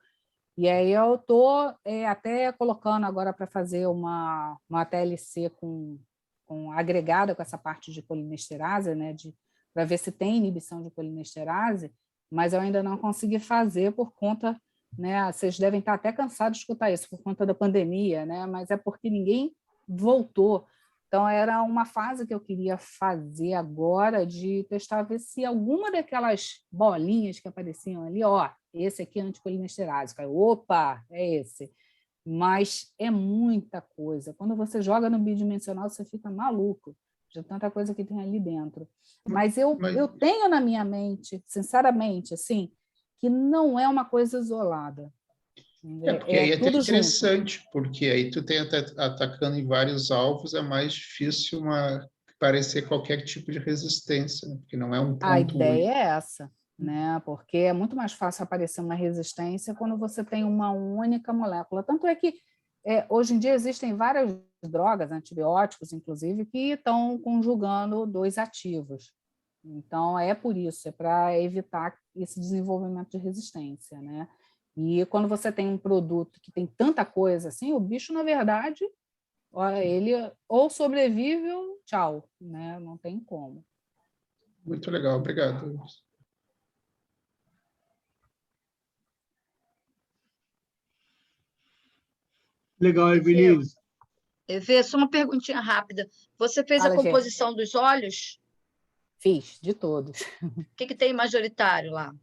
E aí eu estou até colocando agora para fazer uma TLC agregada com essa parte de colinesterase, né? Para ver se tem inibição de colinesterase, mas eu ainda não consegui fazer por conta, né? Vocês devem estar até cansados de escutar isso, por conta da pandemia, né? Mas é porque ninguém voltou. Então, era uma fase que eu queria fazer agora de testar, ver se alguma daquelas bolinhas que apareciam ali, esse aqui é anticolinesterase. Opa, é esse. Mas é muita coisa. Quando você joga no bidimensional, você fica maluco de tanta coisa que tem ali dentro. Mas eu tenho na minha mente, sinceramente, assim, que não é uma coisa isolada. Porque aí é tudo interessante, junto. porque aí tu tem atacando em vários alvos, é mais difícil parecer qualquer tipo de resistência, né? Porque não é um ponto A ideia é essa, né? Porque é muito mais fácil aparecer uma resistência quando você tem uma única molécula. Tanto é que hoje em dia existem várias drogas, antibióticos, inclusive, que estão conjugando dois ativos. Então, é por isso, é para evitar esse desenvolvimento de resistência, né? E quando você tem um produto que tem tanta coisa assim, o bicho, na verdade, ele ou sobrevive ou tchau, né? Não tem como. Muito legal, obrigado. Legal, Evelise. Evê, só uma perguntinha rápida. Você fez a composição dos óleos? Fiz, de todos. O que tem majoritário lá?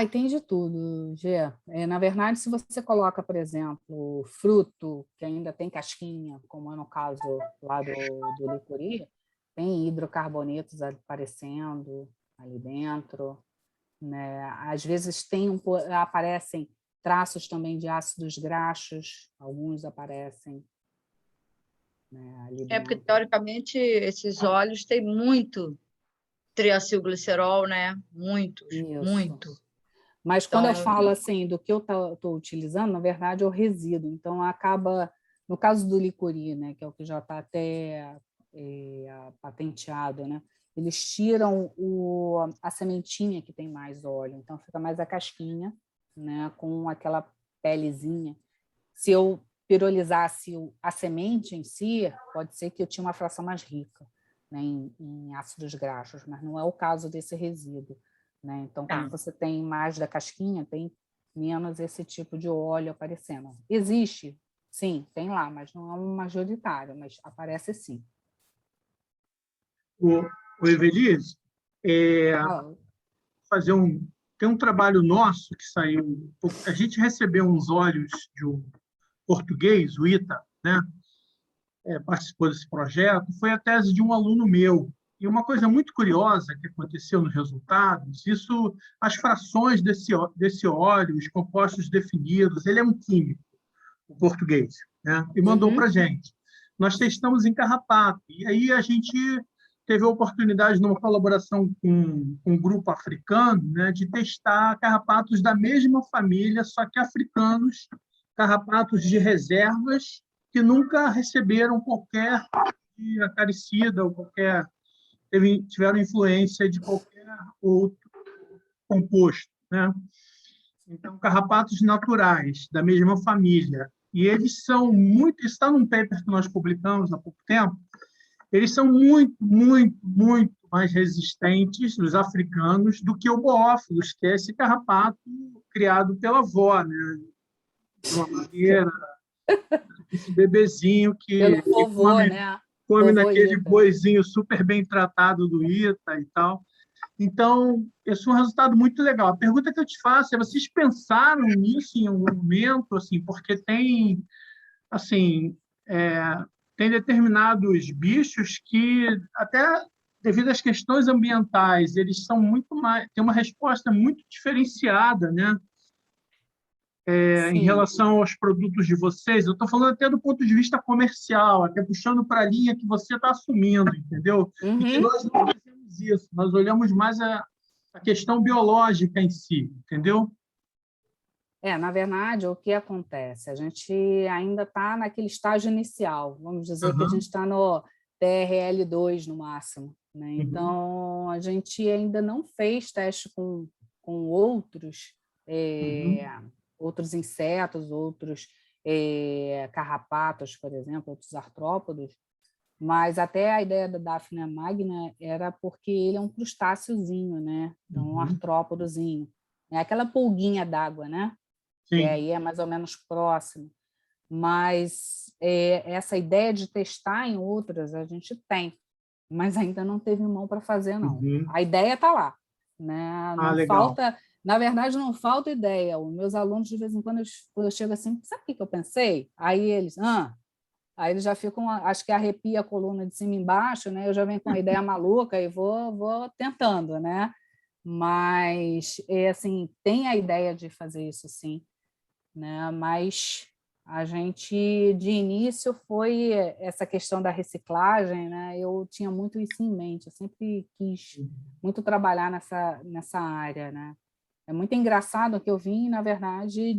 E tem de tudo, Gê. Na verdade, se você coloca, por exemplo, fruto, que ainda tem casquinha, como é no caso lá do licuri, tem hidrocarbonetos aparecendo ali dentro, né? Às vezes aparecem traços também de ácidos graxos, alguns aparecem, né, ali dentro. Porque, teoricamente, esses óleos têm muito triacilglicerol, né? Muito. Mas quando eu falo assim do que eu estou utilizando, na verdade, é o resíduo. Então, acaba, no caso do licuri, né, que é o que já está até patenteado, né, eles tiram a sementinha que tem mais óleo, então fica mais a casquinha, né, com aquela pelezinha. Se eu pirolizasse a semente em si, pode ser que eu tinha uma fração mais rica, né, em ácidos graxos, mas não é o caso desse resíduo. Né? Então, quando você tem mais da casquinha, tem menos esse tipo de óleo aparecendo. Existe, sim, tem lá, mas não é um majoritário, mas aparece sim. O Evelise, tem um trabalho nosso que saiu, a gente recebeu uns óleos de um português, o Ita, né? Participou desse projeto, foi a tese de um aluno meu. E uma coisa muito curiosa que aconteceu nos resultados, as frações desse óleo, os compostos definidos, ele é um químico, o português, né? E mandou para a gente. Nós testamos em carrapato, e aí a gente teve a oportunidade, numa colaboração com um grupo africano, né, de testar carrapatos da mesma família, só que africanos, carrapatos de reservas que nunca receberam qualquer acaricida ou tiveram influência de qualquer outro composto, né? Então, carrapatos naturais, da mesma família. E eles são muito... Está num paper que nós publicamos há pouco tempo, eles são muito, muito, muito mais resistentes, os africanos, do que o Boófilos, que é esse carrapato criado pela avó, né? De uma maneira, esse bebezinho que vovô, né? come Vovô naquele Ita. boizinho super bem tratado do Ita e tal. Então, esse é um resultado muito legal. A pergunta que eu te faço é: vocês pensaram nisso em algum momento? Assim, porque tem, assim, tem determinados bichos que, até devido às questões ambientais, eles são muito mais, têm uma resposta muito diferenciada, né? Em relação aos produtos de vocês. Eu estou falando até do ponto de vista comercial, até puxando para a linha que você está assumindo, entendeu? E que nós não fazemos isso, nós olhamos mais a questão biológica em si, entendeu? Na verdade, o que acontece? A gente ainda está naquele estágio inicial, vamos dizer que a gente está no TRL2 no máximo, né? Então, a gente ainda não fez teste com outros outros insetos, outros carrapatos, por exemplo, outros artrópodos, mas até a ideia da Daphnia magna era porque ele é um crustáceozinho, né? Então, um artrópodozinho. É aquela pulguinha d'água, né? Sim. Que aí é mais ou menos próximo. Mas essa ideia de testar em outras a gente tem, mas ainda não teve mão para fazer, não. A ideia está lá, né? Não falta... Na verdade, não falta ideia. Os meus alunos, de vez em quando, eu chego assim, sabe o que eu pensei? Aí eles já ficam, acho que arrepia a coluna de cima e embaixo, né? Eu já venho com a ideia maluca e vou tentando, né? Mas, assim, tem a ideia de fazer isso, sim, né? Mas a gente, de início, foi essa questão da reciclagem, né? Eu tinha muito isso em mente, eu sempre quis muito trabalhar nessa área, né? É muito engraçado que eu vim, na verdade,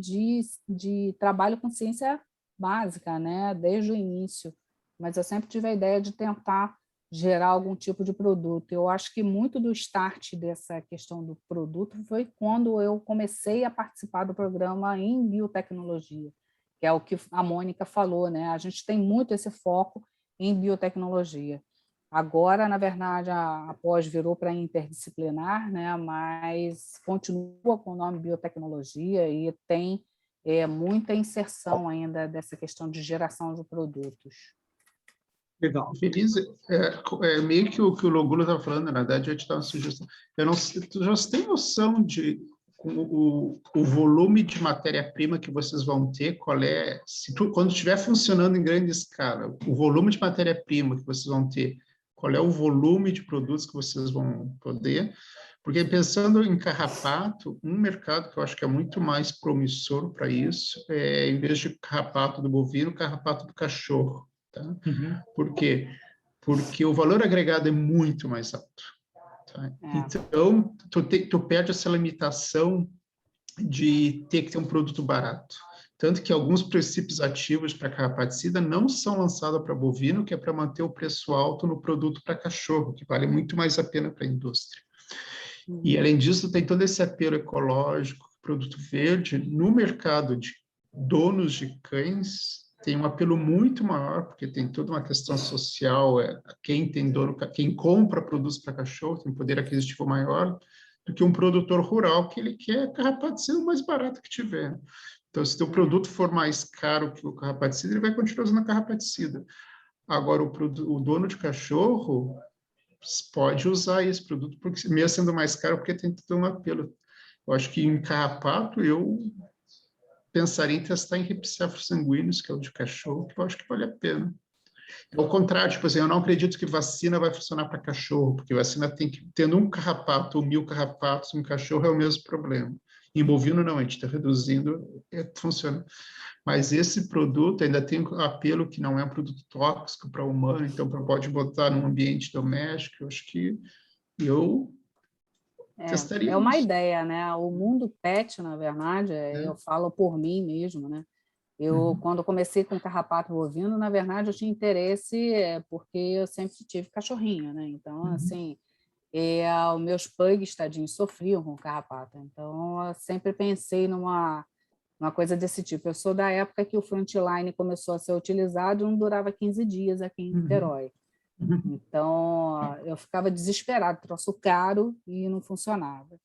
de trabalho com ciência básica, né? Desde o início, mas eu sempre tive a ideia de tentar gerar algum tipo de produto. Eu acho que muito do start dessa questão do produto foi quando eu comecei a participar do programa em biotecnologia, que é o que a Mônica falou, né? A gente tem muito esse foco em biotecnologia. Agora, na verdade, a pós virou para interdisciplinar, né? Mas continua com o nome biotecnologia e tem muita inserção ainda dessa questão de geração de produtos. Legal. Feliz, meio que o Longulo estava falando, na verdade, eu te dar uma sugestão. Eu não sei, tu já tem noção de o volume de matéria-prima que vocês vão ter? Qual é, quando estiver funcionando em grande escala, o volume de matéria-prima que vocês vão ter? Qual é o volume de produtos que vocês vão poder? Porque pensando em carrapato, um mercado que eu acho que é muito mais promissor para isso é, em vez de carrapato do bovino, carrapato do cachorro. Tá? Por quê? Porque o valor agregado é muito mais alto. Tá? Então, tu perde essa limitação de ter que ter um produto barato. Tanto que alguns princípios ativos para carrapaticida não são lançados para bovino, que é para manter o preço alto no produto para cachorro, que vale muito mais a pena para a indústria. E, além disso, tem todo esse apelo ecológico, produto verde, no mercado de donos de cães, tem um apelo muito maior, porque tem toda uma questão social, quem compra produtos para cachorro tem um poder aquisitivo maior do que um produtor rural que ele quer carrapaticida o mais barato que tiver. Então, se o teu produto for mais caro que o carrapaticida, ele vai continuar usando a carrapaticida. Agora, o dono de cachorro pode usar esse produto, porque mesmo sendo mais caro, porque tem todo um apelo. Eu acho que em carrapato, eu pensaria em testar em ripicéfalos sanguíneos, que é o de cachorro, que eu acho que vale a pena. Ao contrário, tipo assim, eu não acredito que vacina vai funcionar para cachorro, porque vacina tem que, tendo um carrapato ou 1000 carrapatos, um cachorro é o mesmo problema. Em bovino, não, a gente está reduzindo, funciona. Mas esse produto ainda tem um apelo que não é um produto tóxico para o humano, então pode botar num ambiente doméstico, eu acho que eu testaria É uma isso. ideia, né? O mundo pet, na verdade, eu falo por mim mesmo, né? Eu, quando comecei com carrapato bovino, na verdade, eu tinha interesse porque eu sempre tive cachorrinho, né? Então, assim, os meus pugs, tadinhos, sofriam com carrapato. Então, eu sempre pensei numa coisa desse tipo. Eu sou da época que o Frontline começou a ser utilizado e não durava 15 dias aqui em Niterói. Então, eu ficava desesperado, troço caro e não funcionava.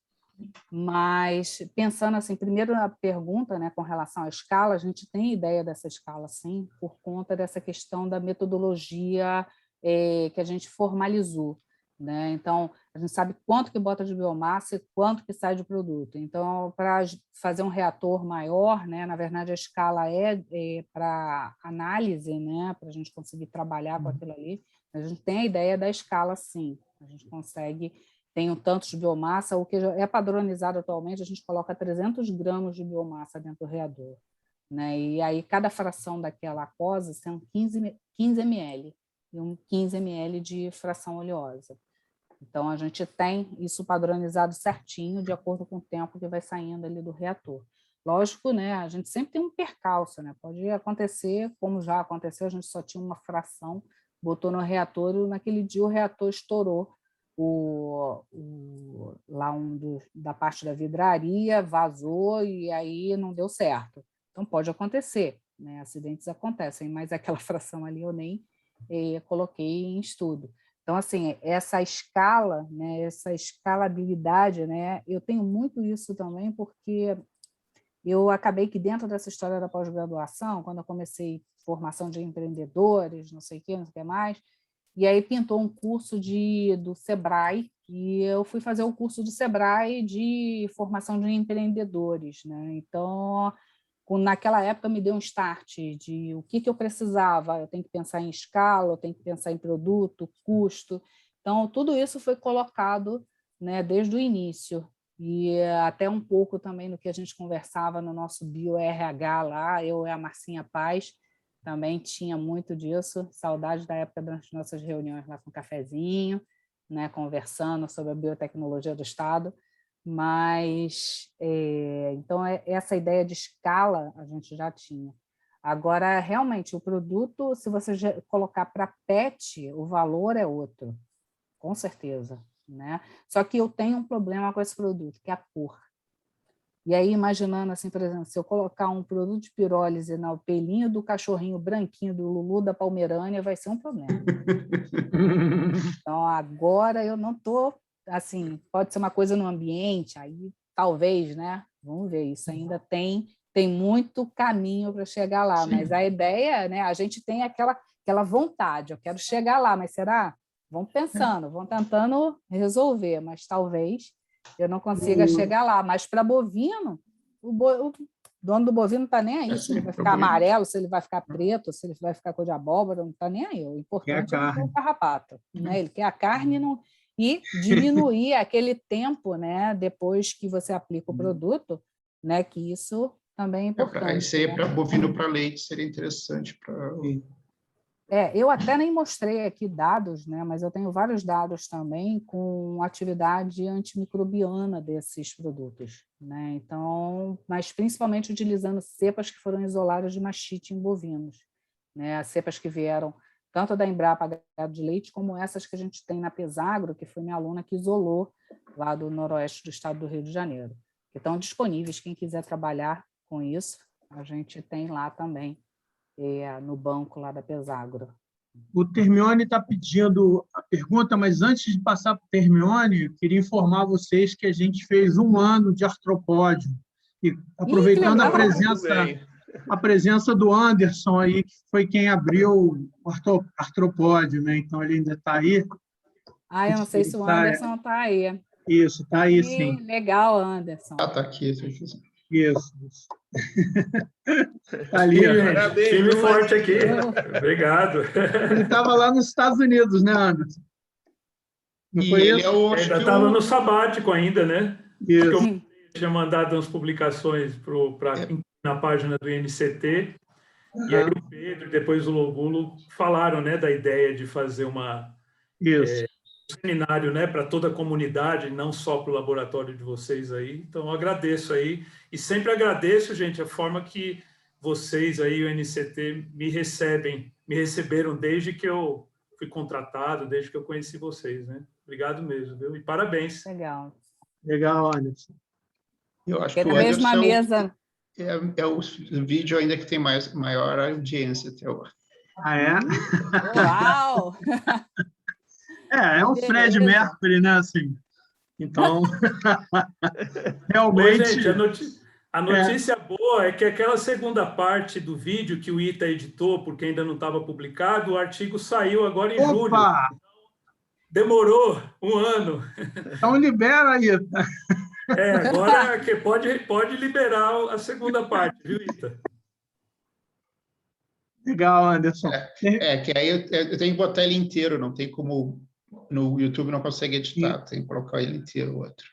Mas, pensando assim, primeiro na pergunta, né, com relação à escala, a gente tem ideia dessa escala, sim, por conta dessa questão da metodologia que a gente formalizou, né? Então, a gente sabe quanto que bota de biomassa e quanto que sai de produto. Então, para fazer um reator maior, né, na verdade, a escala é para análise, né, para a gente conseguir trabalhar com aquilo ali. A gente tem a ideia da escala, sim. A gente consegue, tem um tanto de biomassa, o que é padronizado atualmente, a gente coloca 300 gramas de biomassa dentro do reador, né? E aí, cada fração daquela aquosa são 15 ml, e 15 ml de fração oleosa. Então, a gente tem isso padronizado certinho, de acordo com o tempo que vai saindo ali do reator. Lógico, né, a gente sempre tem um percalço, né? Pode acontecer, como já aconteceu, a gente só tinha uma fração, botou no reator e naquele dia o reator estourou lá da parte da vidraria, vazou e aí não deu certo. Então, pode acontecer, né? Acidentes acontecem, mas aquela fração ali eu nem coloquei em estudo. Então, assim, essa escala, né, essa escalabilidade, né, eu tenho muito isso também, porque eu acabei que dentro dessa história da pós-graduação, quando eu comecei formação de empreendedores, não sei o que mais, e aí pintou um curso do Sebrae, e eu fui fazer o curso do Sebrae de formação de empreendedores, né? Então, naquela época me deu um start de o que eu precisava, eu tenho que pensar em escala, eu tenho que pensar em produto, custo. Então, tudo isso foi colocado, né, desde o início. E até um pouco também no que a gente conversava no nosso bio-RH lá, eu e a Marcinha Paz, também tinha muito disso, saudade da época das nossas reuniões lá com o cafezinho, né, conversando sobre a biotecnologia do Estado. Mas, então, essa ideia de escala a gente já tinha. Agora, realmente, o produto, se você colocar para PET, o valor é outro, com certeza, né? Só que eu tenho um problema com esse produto, que é a cor. E aí, imaginando, assim, por exemplo, se eu colocar um produto de pirólise no pelinho do cachorrinho branquinho do Lulu da Pomerânia, vai ser um problema. Então, agora eu não estou, assim, pode ser uma coisa no ambiente, aí talvez, né? Vamos ver, isso ainda tem muito caminho para chegar lá, Sim. Mas a ideia, né? A gente tem aquela vontade, eu quero chegar lá, mas será? Vamos pensando, vamos tentando resolver, mas talvez eu não consiga chegar lá. Mas para bovino, o dono do bovino não está nem aí se ele vai ficar amarelo, se ele vai ficar preto, se ele vai ficar cor de abóbora, não está nem aí. O importante é ter o carrapato, né? Ele quer a carne e diminuir aquele tempo, né? Depois que você aplica o produto, né? Que isso também é importante. Isso aí é para bovino para leite, seria interessante para... Eu até nem mostrei aqui dados, né, mas eu tenho vários dados também com atividade antimicrobiana desses produtos, né? Então, mas principalmente utilizando cepas que foram isoladas de mastite em bovinos, né? As cepas que vieram tanto da Embrapa Gado de Leite como essas que a gente tem na Pesagro, que foi minha aluna que isolou lá do noroeste do estado do Rio de Janeiro, que estão disponíveis, quem quiser trabalhar com isso, a gente tem lá também. No banco lá da Pesagro. O Termione está pedindo a pergunta, mas antes de passar para o Termione, eu queria informar vocês que a gente fez 1 ano de artropódio. E aproveitando a presença do Anderson aí, que foi quem abriu o artropódio, né? Então ele ainda está aí. Eu não sei se o Anderson está aí. Isso, está aí, sim. Legal, Anderson. Está aqui. Isso. Tá ali, parabéns, time forte aqui. Obrigado. Ele estava lá nos Estados Unidos, né, Anderson? Não foi ele ainda estava no sabático ainda, né? Isso. Eu tinha mandado umas publicações na página do INCT, e aí o Pedro e depois o Logulo falaram, né, da ideia de fazer um seminário, né, para toda a comunidade, não só para o laboratório de vocês aí. Então, eu agradeço aí. E sempre agradeço, gente, a forma que vocês aí, o NCT, me receberam desde que eu fui contratado, desde que eu conheci vocês, né? Obrigado mesmo, viu? E parabéns. Legal, Anderson. Eu acho que o Anderson mesa. É o vídeo ainda que tem maior audiência até agora. Ah, é? Uau! É um Fred Mercury, né? Assim. Então, realmente... Bom, gente, a notícia boa é que aquela segunda parte do vídeo que o ITA editou, porque ainda não estava publicado, o artigo saiu agora em julho. Demorou 1 ano. Então, libera aí. Agora que pode liberar a segunda parte, viu, Ita? Legal, Anderson. Que aí eu tenho que botar ele inteiro, não tem como... No YouTube não consegue editar, tem que colocar ele inteiro, o outro.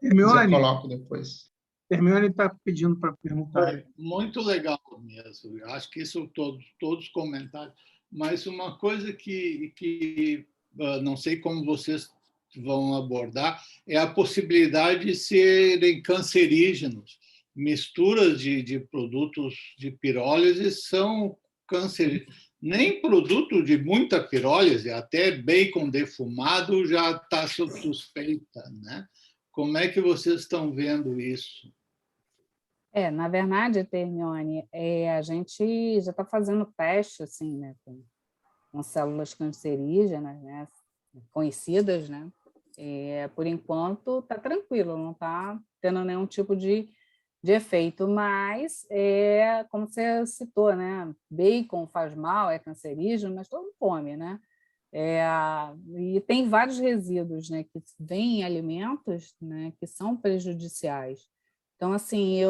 Hermione, eu coloco depois. Hermione está pedindo para perguntar. Muito legal mesmo. Acho que isso todos comentaram. Mas uma coisa que não sei como vocês vão abordar é a possibilidade de serem cancerígenos. Misturas de produtos de pirólise são cancerígenos. Nem produto de muita pirólise, até bacon defumado, já está suspeita, né? Como é que vocês estão vendo isso? Na verdade, Termione, a gente já está fazendo teste assim, né, com células cancerígenas, né, conhecidas, né? Por enquanto, está tranquilo, não está tendo nenhum tipo de efeito, mas, como você citou, né? Bacon faz mal, é cancerígeno, mas todo mundo come, né? E tem vários resíduos, né, que vêm em alimentos, né, que são prejudiciais. Então, assim,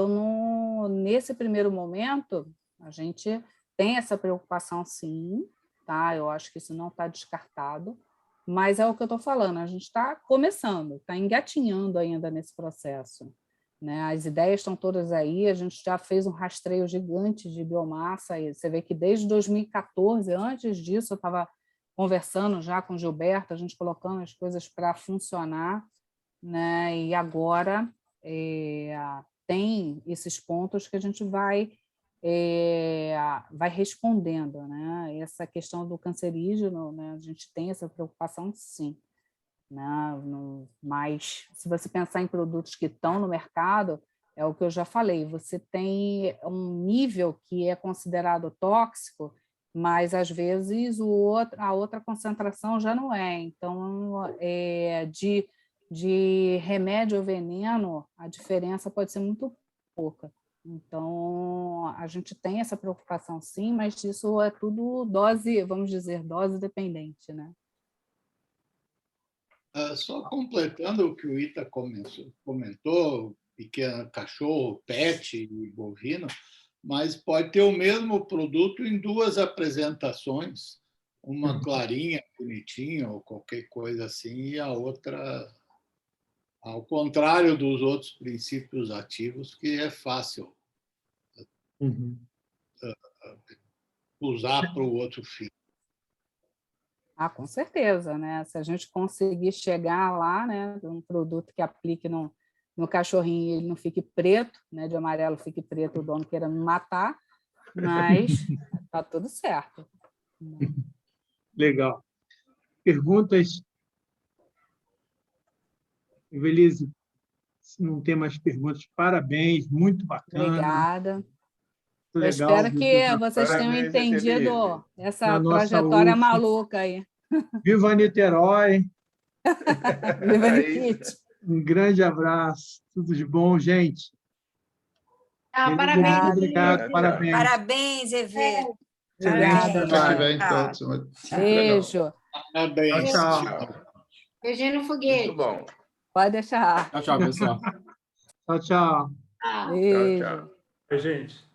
nesse primeiro momento, a gente tem essa preocupação, sim, tá? Eu acho que isso não está descartado, mas é o que eu estou falando, a gente está começando, está engatinhando ainda nesse processo. Né? As ideias estão todas aí, a gente já fez um rastreio gigante de biomassa, e você vê que desde 2014, antes disso, eu estava conversando já com o Gilberto, a gente colocando as coisas para funcionar, né? E agora tem esses pontos que a gente vai respondendo. Né? Essa questão do cancerígeno, né? A gente tem essa preocupação, sim. Mas, se você pensar em produtos que estão no mercado, é o que eu já falei, você tem um nível que é considerado tóxico, mas, às vezes, a outra concentração já não é. Então, de remédio ou veneno, a diferença pode ser muito pouca. Então, a gente tem essa preocupação, sim, mas isso é tudo dose, vamos dizer, dose dependente, né? Só completando o que o Ita comentou, pequeno cachorro, pet e bovino, mas pode ter o mesmo produto em 2 apresentações, uma clarinha, bonitinha, ou qualquer coisa assim, e a outra, ao contrário dos outros princípios ativos, que é fácil usar para o outro fim. Com certeza, né? Se a gente conseguir chegar lá, né, um produto que aplique no cachorrinho e ele não fique preto, né, de amarelo fique preto, o dono queira me matar, mas tá tudo certo. Legal. Perguntas? Evelise, se não tem mais perguntas, parabéns, muito bacana. Obrigada. Eu legal. espero que vocês tenham Parabéns, entendido Evelise. essa Na nossa trajetória UF. maluca aí. Viva Niterói! Viva É Nikit! Um grande abraço. Tudo de bom, gente. Parabéns. Obrigado, Tchau, parabéns. Parabéns, Evê. Excelente Semana que trabalho. vem, Tchau. todos. Beijo. Parabéns. Tchau. Beijinho no Muito foguete. bom. Pode deixar. Tchau, pessoal. Tchau, tchau. Tchau, Beijo. tchau. Oi, gente.